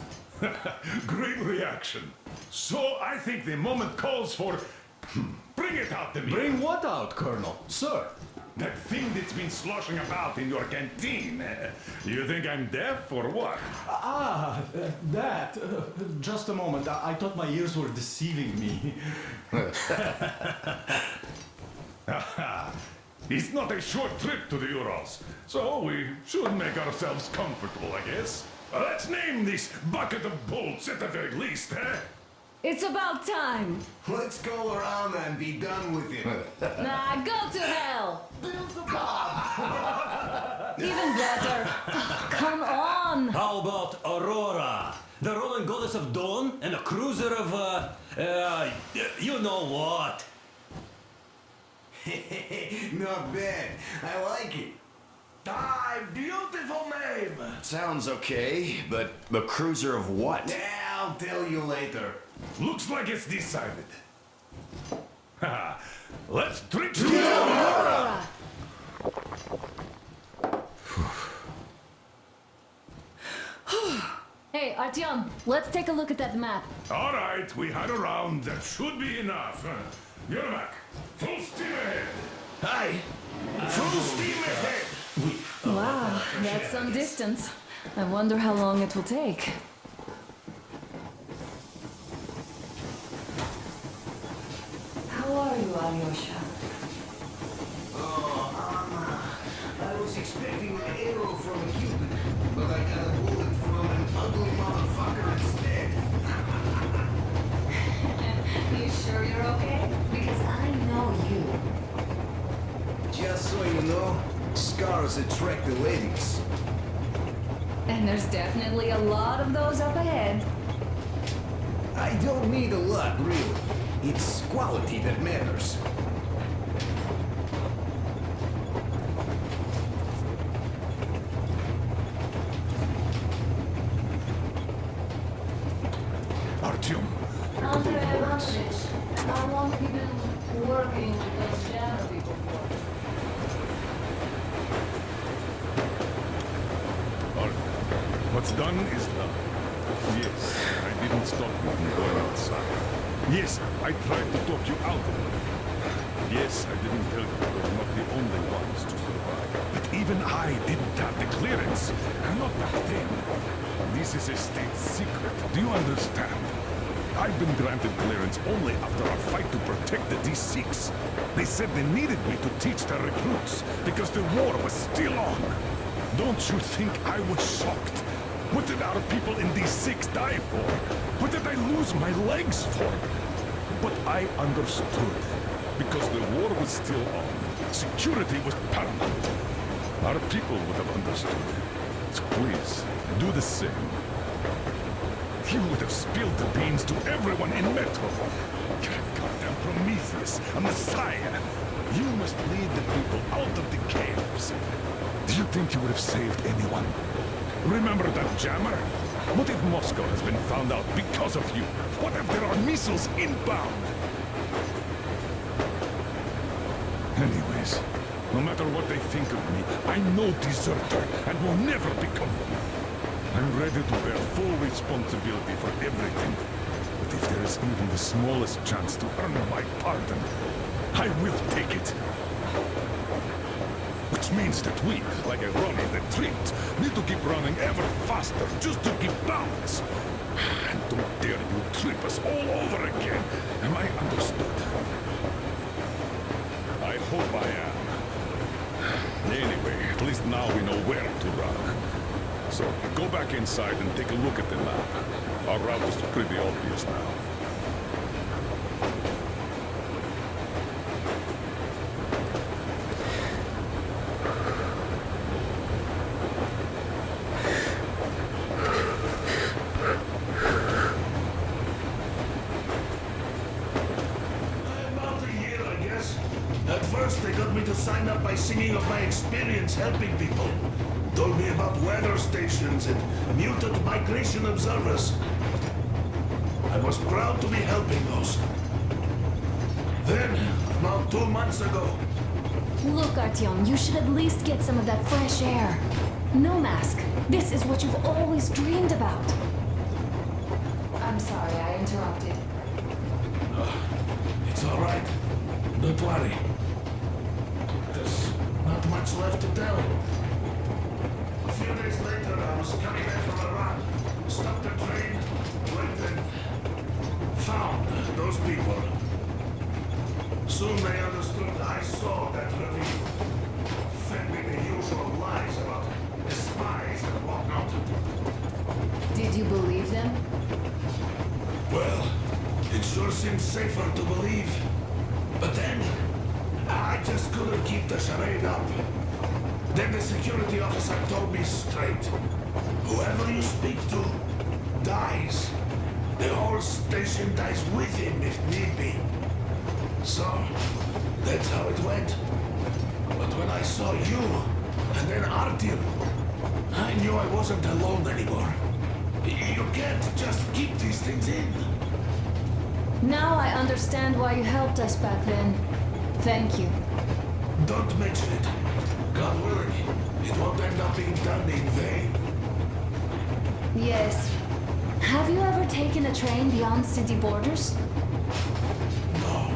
Great reaction. So I think the moment calls for... Bring it out to me. Bring what out, Colonel? Sir? That thing that's been sloshing about in your canteen. You think I'm deaf or what? That. Just a moment. I thought my ears were deceiving me. It's not a short trip to the Urals, so we should make ourselves comfortable, I guess. Let's name this bucket of bolts at the very least, eh? It's about time. Let's go around and be done with it. Nah, go to hell. Even better. Come on. How about Aurora? The Roman goddess of dawn and a cruiser of, you know what? Not bad. I like it. Beautiful name! Sounds okay, but the cruiser of what? Yeah, I'll tell you later. Looks like it's decided. Haha. Let's drink to Aurora. Hey, Artyom, let's take a look at that map. All right, we had a round. That should be enough. You're back. Full steam ahead. Hi. Full steam ahead. Wow, that's some distance. I wonder how long it will take. How are you, Alyosha? I was expecting an arrow from a Cupid, but I got a bullet from an ugly motherfucker instead. You sure you're okay? Because I know you. Just so you know, scars attract the ladies. And there's definitely a lot of those up ahead. I don't need a lot, really. It's quality that matters. Artyom. Andrei Ivanovich, how long have you been working with those jammer people for? What's done is done. Yes, I didn't stop you from going outside. Yes, I tried to talk you out of it. Yes, I didn't tell you you're not the only ones to survive. But even I didn't have the clearance. And not back then. This is a state secret. Do you understand? I've been granted clearance only after our fight to protect the D6. They said they needed me to teach their recruits because the war was still on. Don't you think I was shocked? What did our people in D6 die for? What did I lose my legs for? But I understood. Because the war was still on. Security was paramount. Our people would have understood. So please, do the same. You would have spilled the beans to everyone in Metro. You're a goddamn Prometheus, a messiah. You must lead the people out of the caves. Do you think you would have saved anyone? Remember that jammer? What if Moscow has been found out because of you? What if there are missiles inbound? Anyways, no matter what they think of me, I'm no deserter and will never become one. I'm ready to bear full responsibility for everything. But if there is even the smallest chance to earn my pardon, I will take it. Which means that we, like a runner that tripped, need to keep running ever faster just to keep balance. And don't dare you trip us all over again. Am I understood? I hope I am. Anyway, at least now we know where to run. So, go back inside and take a look at the map. Our route is pretty obvious now. About a year, I guess. At first, they got me to sign up by singing of my experience helping people. Told me about weather stations and mutant migration observers. I was proud to be helping those. Then, about 2 months ago, Look, Artyom, you should at least get some of that fresh air. No mask. This is what you've always dreamed about. I'm sorry, I interrupted. it's all right. Don't worry. There's not much left to tell. A few days later, I was coming back from a run. Stopped the train, went and found those people. Soon they understood I saw that review. Fed me the usual lies about the spies and whatnot. Did you believe them? Well, It sure seems safer to believe. But then, I just couldn't keep the charade up. Then the security officer told me straight. Whoever you speak to, dies. The whole station dies with him if need be. So, that's how it went. But when I saw you, and then Artyom, I knew I wasn't alone anymore. You can't just keep these things in. Now I understand why you helped us back then. Thank you. Don't mention it. God willing, it won't end up being done in vain. Yes. Have you ever taken a train beyond city borders? No.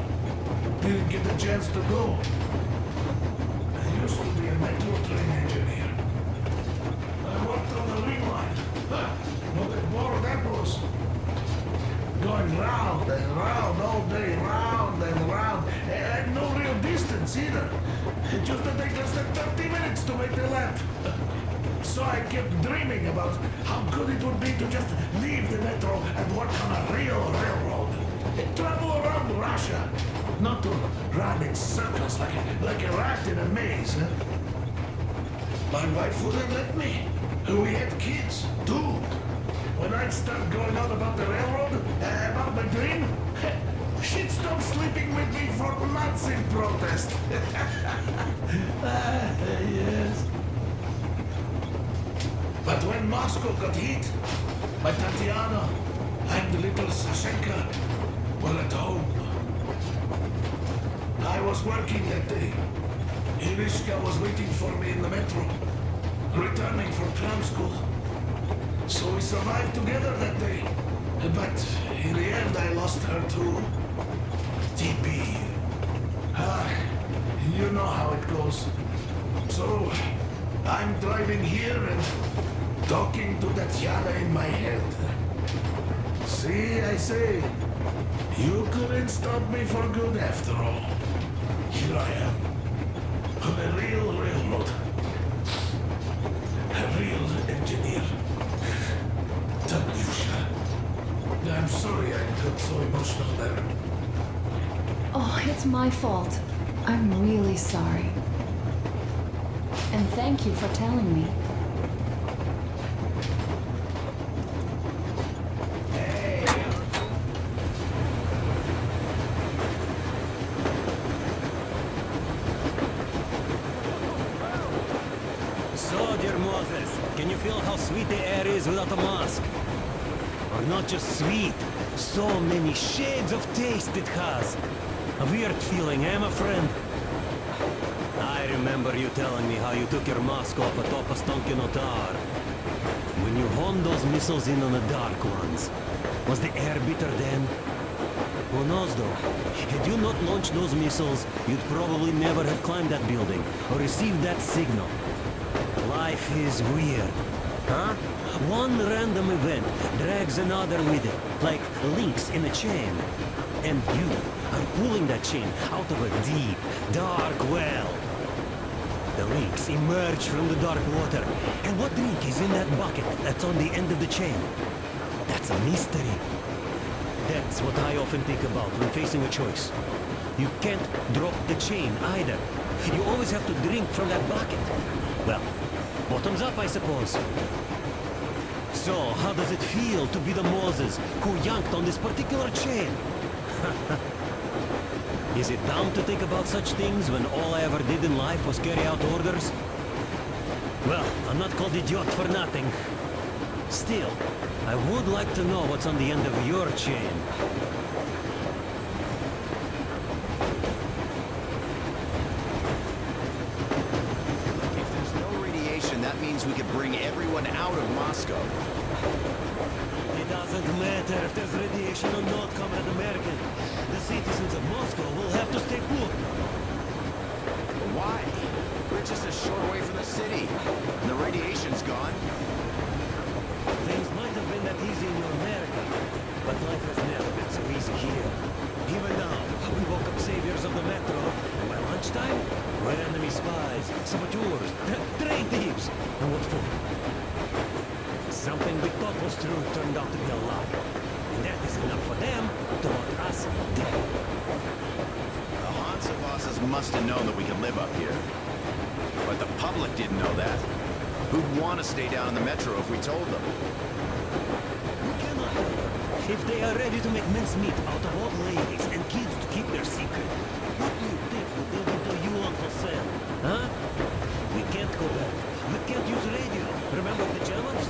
Didn't get the chance to go. I used to be a metro train engineer. I worked on the ring line. What a bore that was. Going round and round all day, round and round. And no real distance either. It used to take less than 30 minutes to make the lap. So I kept dreaming about how good it would be to just leave the metro and work on a real railroad. And travel around Russia. Not to run in circles like a rat in a maze. My wife wouldn't let me. We had kids, too. When I'd start going on about the railroad, about my dream, she'd stop sleeping with me for months in protest. Yes. But when Moscow got hit, my Tatiana and the little Sashenka were at home. I was working that day. Irishka was waiting for me in the metro, returning from cram school. So we survived together that day. But in the end, I lost her too. TB. You know how it goes. So, I'm driving here and talking to Tatiana in my head. See, I say, you couldn't stop me for good after all. Here I am, on a real railroad. A real engineer. Tanyusha. I'm sorry I got so emotional there. Oh, it's my fault. I'm really sorry. And thank you for telling me. So, dear Moses, can you feel how sweet the air is without a mask? Or not just sweet, so many shades of taste it has. A weird feeling, eh, my friend? I remember you telling me how you took your mask off atop a Stonkino Tower. When you honed those missiles in on the dark ones, was the air bitter then? Who knows though? Had you not launched those missiles, you'd probably never have climbed that building or received that signal. Life is weird, huh? One random event drags another with it, like links in a chain. And you are pulling that chain out of a deep, dark well. The links emerge from the dark water. And what drink is in that bucket that's on the end of the chain? That's a mystery. That's what I often think about when facing a choice. You can't drop the chain either. You always have to drink from that bucket. Well, bottoms up, I suppose. So, how does it feel to be the Moses who yanked on this particular chain? Is it dumb to think about such things when all I ever did in life was carry out orders? Well, I'm not called idiot for nothing. Still, I would like to know what's on the end of your chain. If there's no radiation, that means we could bring everyone out of Moscow. It doesn't matter if there's radiation or not, Comrade American. The citizens of Moscow will have to stay put. Why? We're just a short way from the city. And the radiation's gone. Things might have been that easy in your America, but life has never been so easy here. Even now, we woke up saviors of the metro, and by lunchtime, we're enemy spies, saboteurs, train thieves. And what for? Something we thought was true turned out to be a lie. And that is enough for them to want us dead. The Hansa bosses must have known that we could live up here. But the public didn't know that. Who'd want to stay down in the metro if we told them? We cannot tell them. If they are ready to make mincemeat out of old ladies and kids to keep their secret, what do you think will they do to you, Uncle Sam? Huh? We can't go back. We can't use radio. Remember the Germans?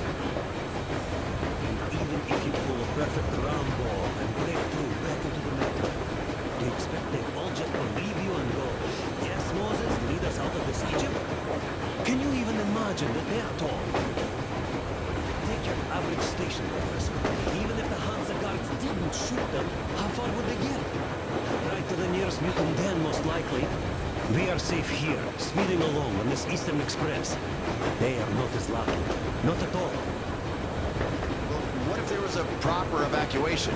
And even if you pull a perfect round ball and break through back into the metro, do you expect they all just believe you and go, yes, Moses, lead us out of this Egypt? Can you even imagine that they're tall? Take your average station workers. Even if the Hansa guards didn't shoot them, how far would they get? Right to the nearest mutant den, most likely. We are safe here, speeding along on this Eastern Express. They are not as lucky. Not at all. Well, what if there was a proper evacuation?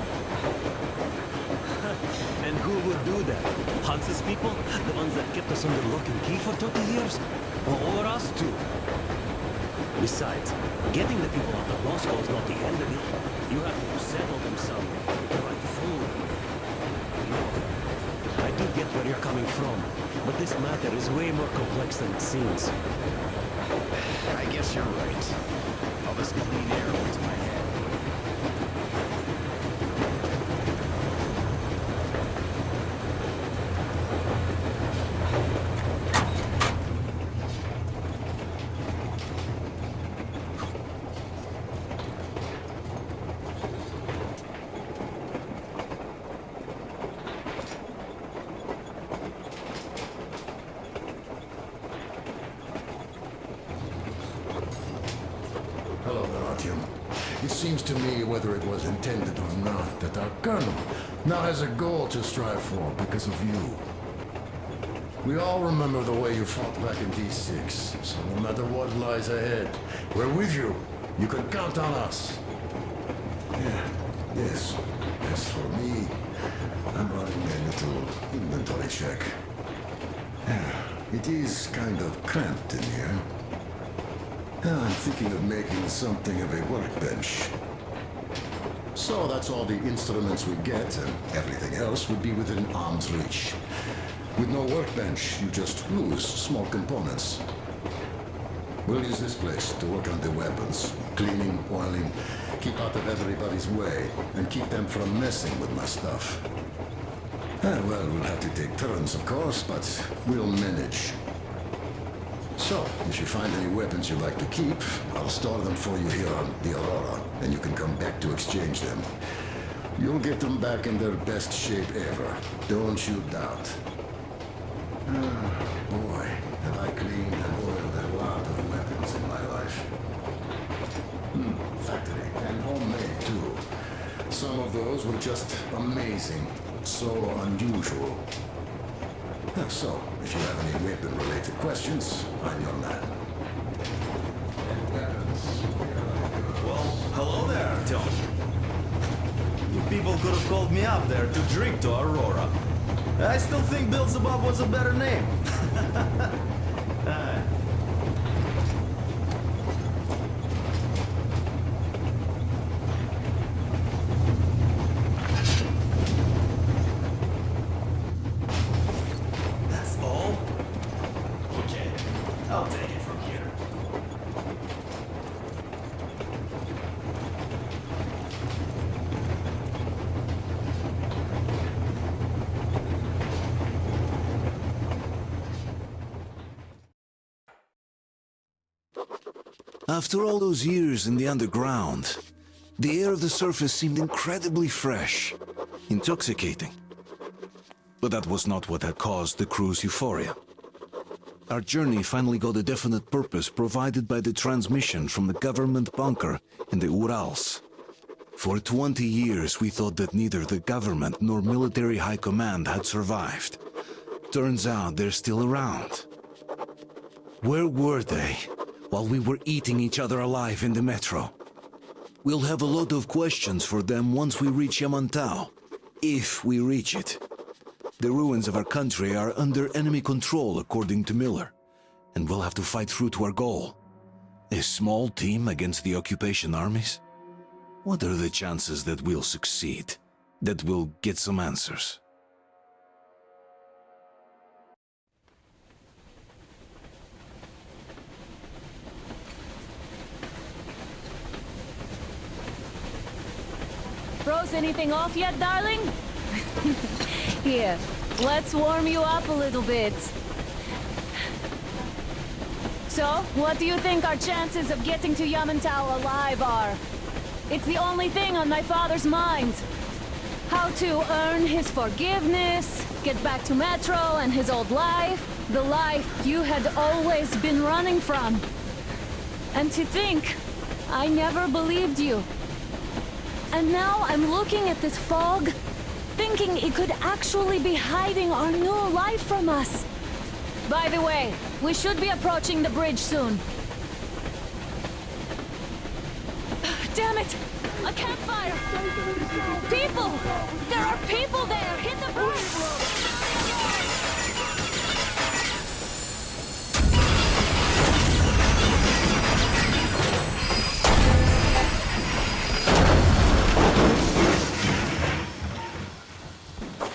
And who would do that? Hansa's people? The ones that kept us under lock and key for 20 years? Or us too? Besides, getting the people out of Moscow is not the end of it. You have to settle them somewhere, provide food. No, I do get where you're coming from, but this matter is way more complex than it seems. I guess you're right. All this clean air went to my head. Hello there, Artyom. It seems to me, whether it was intended or not, that our colonel now has a goal to strive for because of you. We all remember the way you fought back in D6, so no matter what lies ahead, we're with you. You can count on us. Yes. As for me, I'm running a little inventory check. It is kind of cramped in here. I'm thinking of making something of a workbench. So that's all the instruments we get, and everything else would be within arm's reach. With no workbench, you just lose small components. We'll use this place to work on the weapons. Cleaning, oiling, keep out of everybody's way, and keep them from messing with my stuff. Well, we'll have to take turns, of course, but we'll manage. So, if you find any weapons you'd like to keep, I'll store them for you here on the Aurora, and you can come back to exchange them. You'll get them back in their best shape ever. Don't you doubt. Boy, have I cleaned and oiled a lot of weapons in my life. Factory and homemade, too. Some of those were just amazing. So unusual. So, if you have any weapon-related questions, I'm your man. Well, hello there, Artyom. You people could have called me up there to drink to Aurora. I still think Beelzebub was a better name. That's all? Okay, I'll take it from here. After all those years in the underground, the air of the surface seemed incredibly fresh, intoxicating. But that was not what had caused the crew's euphoria. Our journey finally got a definite purpose provided by the transmission from the government bunker in the Urals. For 20 years we thought that neither the government nor military high command had survived. Turns out they're still around. Where were they while we were eating each other alive in the metro? We'll have a lot of questions for them once we reach Yamantau, if we reach it. The ruins of our country are under enemy control, according to Miller, and we'll have to fight through to our goal. A small team against the occupation armies? What are the chances that we'll succeed? that we'll get some answers. Froze anything off yet, darling? Here, let's warm you up a little bit. So, what do you think our chances of getting to Yamantau alive are? It's the only thing on my father's mind. How to earn his forgiveness, get back to Metro and his old life, the life you had always been running from. And to think, I never believed you. And now I'm looking at this fog, thinking it could actually be hiding our new life from us. By the way, we should be approaching the bridge soon. Damn it! A campfire! People! There are people there! Hit the bridge!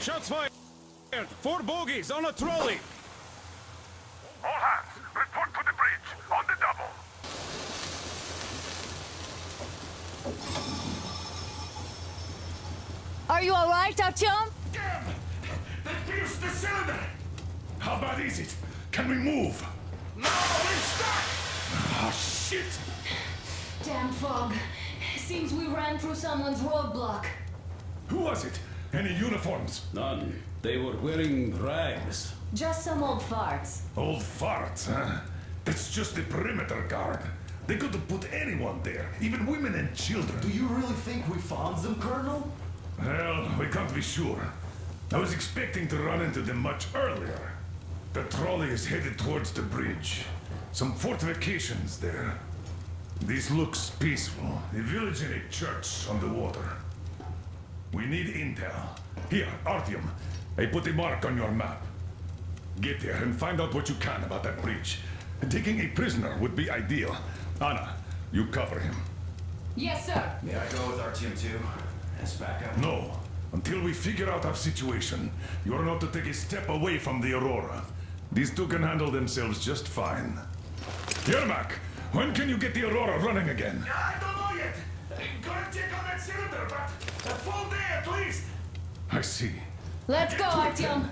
Shots fired! 4 bogies on a trolley! All hands, report to the bridge, on the double. Are you alright, Artyom? Damn! They pierced the cylinder! How bad is it? Can we move? No, we're stuck! Ah, shit! Damn fog. Seems we ran through someone's roadblock. Who was it? Any uniforms? None. They were wearing rags. Just some old farts. Old farts, huh? That's just the perimeter guard. They could have put anyone there, even women and children. Do you really think we found them, Colonel? Well, we can't be sure. I was expecting to run into them much earlier. The trolley is headed towards the bridge. Some fortifications there. This looks peaceful. A village and a church on the water. We need intel. Here, Artyom. I put a mark on your map. Get there and find out what you can about that bridge. Taking a prisoner would be ideal. Anna, you cover him. Yes, sir. May I go with Artyom too? As backup? No. Until we figure out our situation, you are not to take a step away from the Aurora. These two can handle themselves just fine. Yermak, when can you get the Aurora running again? I don't know yet. Gotta check on that cylinder, but a full day at least. I see. Let's go, Artyom.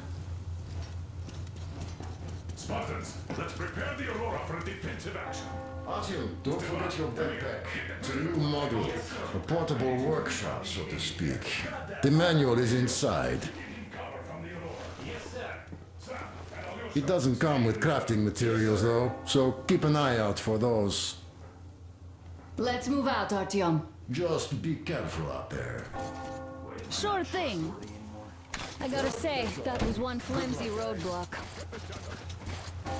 Spartans, let's prepare the Aurora for a defensive action. Artyom, don't forget your backpack. It's a new model. A portable workshop, so to speak. The manual is inside. It doesn't come with crafting materials, though, so keep an eye out for those. Let's move out, Artyom. Just be careful out there. Sure thing. I gotta say, that was one flimsy roadblock.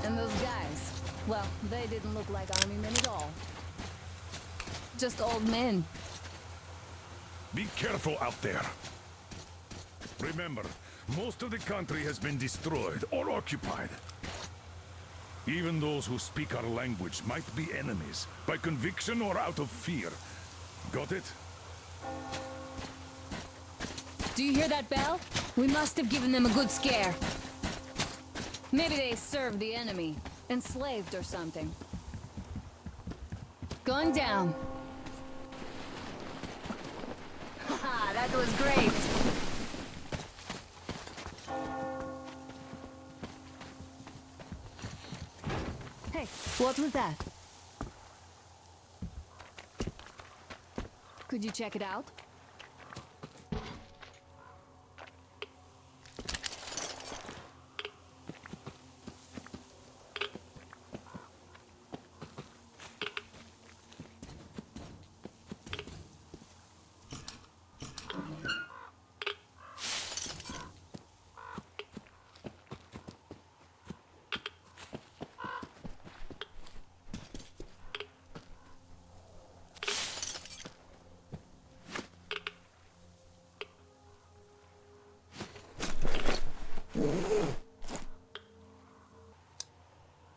And those guys, well, they didn't look like army men at all. Just old men. Be careful out there. Remember, most of the country has been destroyed or occupied. Even those who speak our language might be enemies, by conviction or out of fear. Got it? Do you hear that bell? We must have given them a good scare. Maybe they served the enemy, enslaved or something. Going down. Haha, that was great. Hey, what was that? Could you check it out?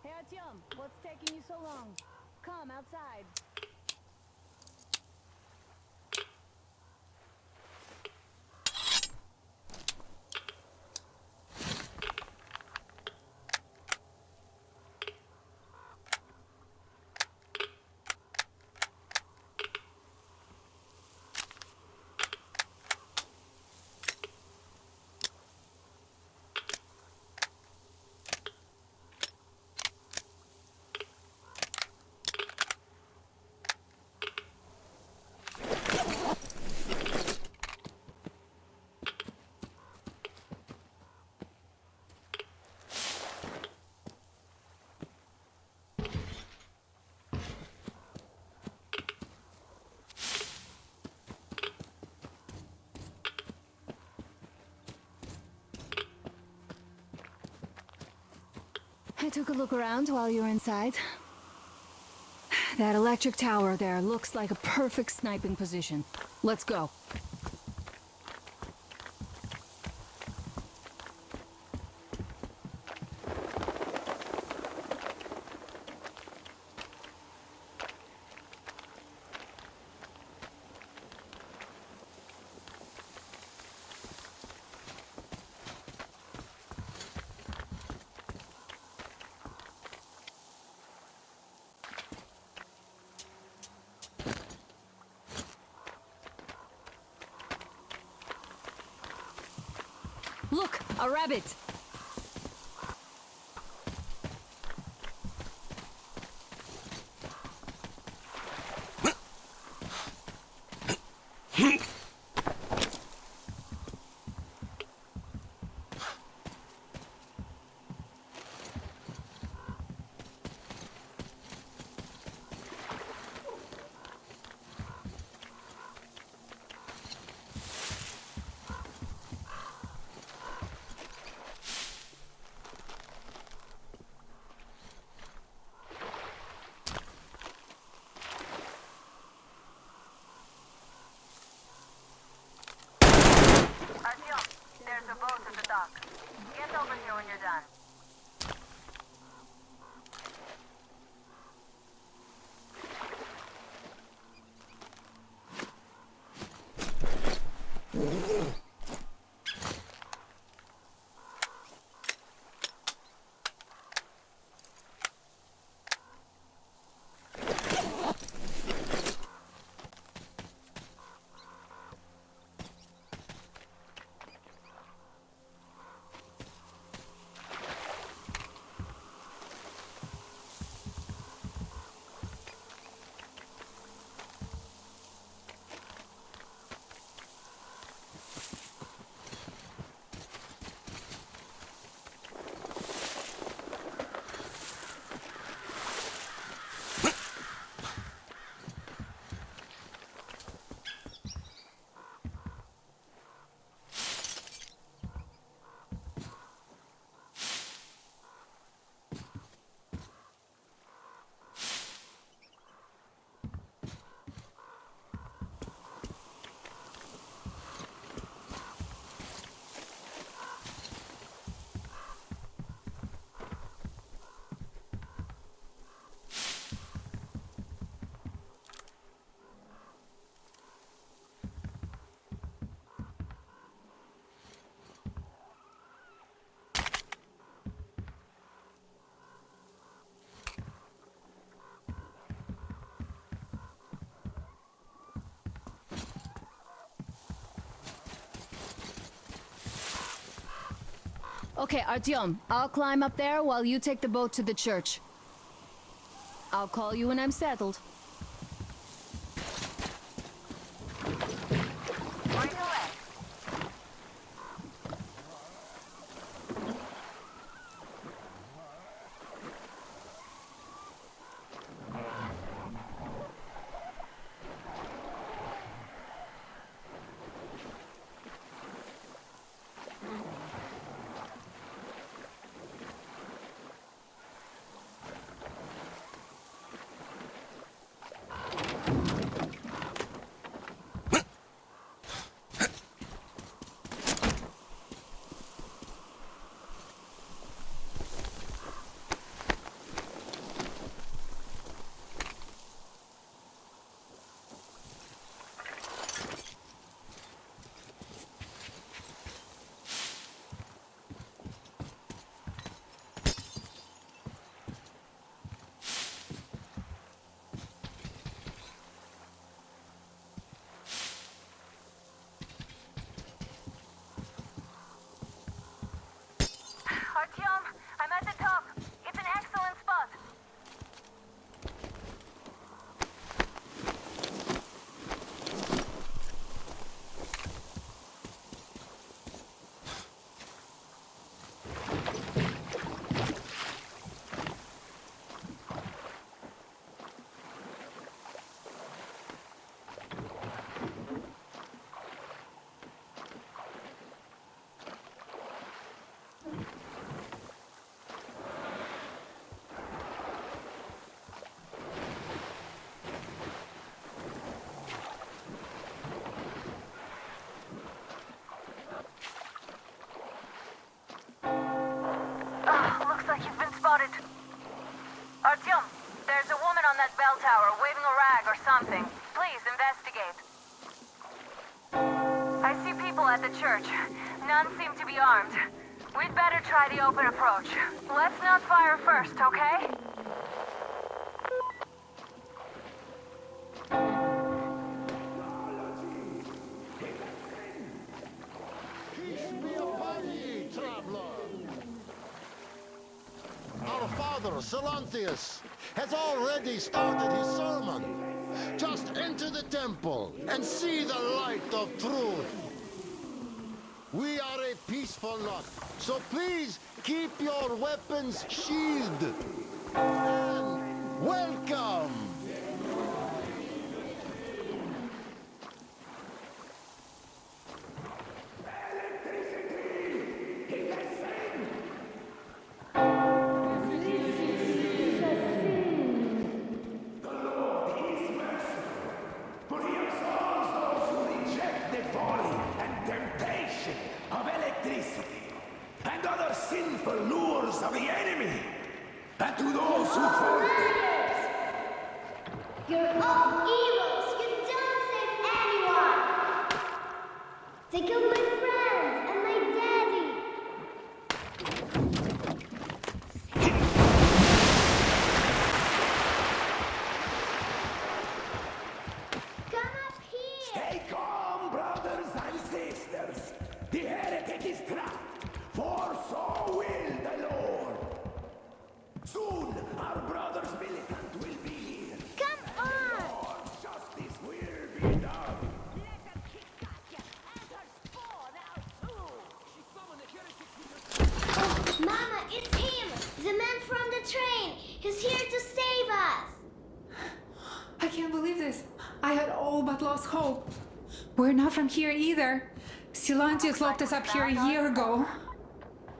Hey Artyom, what's taking you so long? Come outside. took a look around while you were inside. That electric tower there looks like a perfect sniping position. Let's go. Look, a rabbit! Artyom, there's a boat at the dock. Get over here when you're done. Okay, Artyom, I'll climb up there while you take the boat to the church. I'll call you when I'm settled. at the church. None seem to be armed. We'd better try the open approach. Let's not fire first, okay? Peace be upon ye, traveler. Our father, Silantius, has already started his sermon. Just enter the temple and see the light of truth. We are a peaceful lot, so please keep your weapons sheathed. And welcome! Sinful lures of the enemy, and to those who fall. You're all evils! You don't save anyone! They killed my friends and my daddy! Come up here! Stay calm, brothers and sisters. The heretic is trapped. For so will the Lord. Soon our brothers militant will be here. Come on! Lord's justice will be done. Oh, Mama, it's him! The man from the train! He's here to save us! I can't believe this. I had all but lost hope. We're not from here either. Silantius locked us up here a year ago.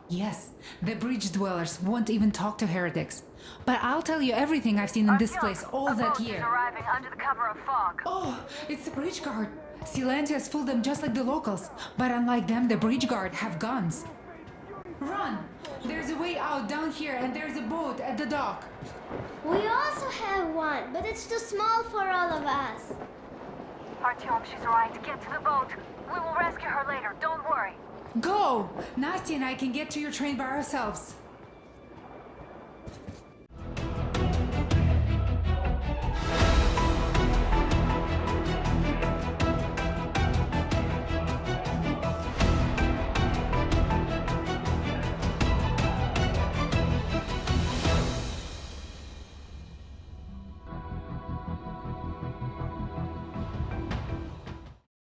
Yes, the bridge dwellers won't even talk to heretics. But I'll tell you everything I've seen in this place all that year. Arriving under the cover of fog. Oh, it's the bridge guard. Silantius fooled them just like the locals. But unlike them, the bridge guard have guns. Run! There's a way out down here and there's a boat at the dock. We also have one, but it's too small for all of us. Artyom, she's right. Get to the boat. We will rescue her later. Don't worry. Go! Nastya and I can get to your train by ourselves.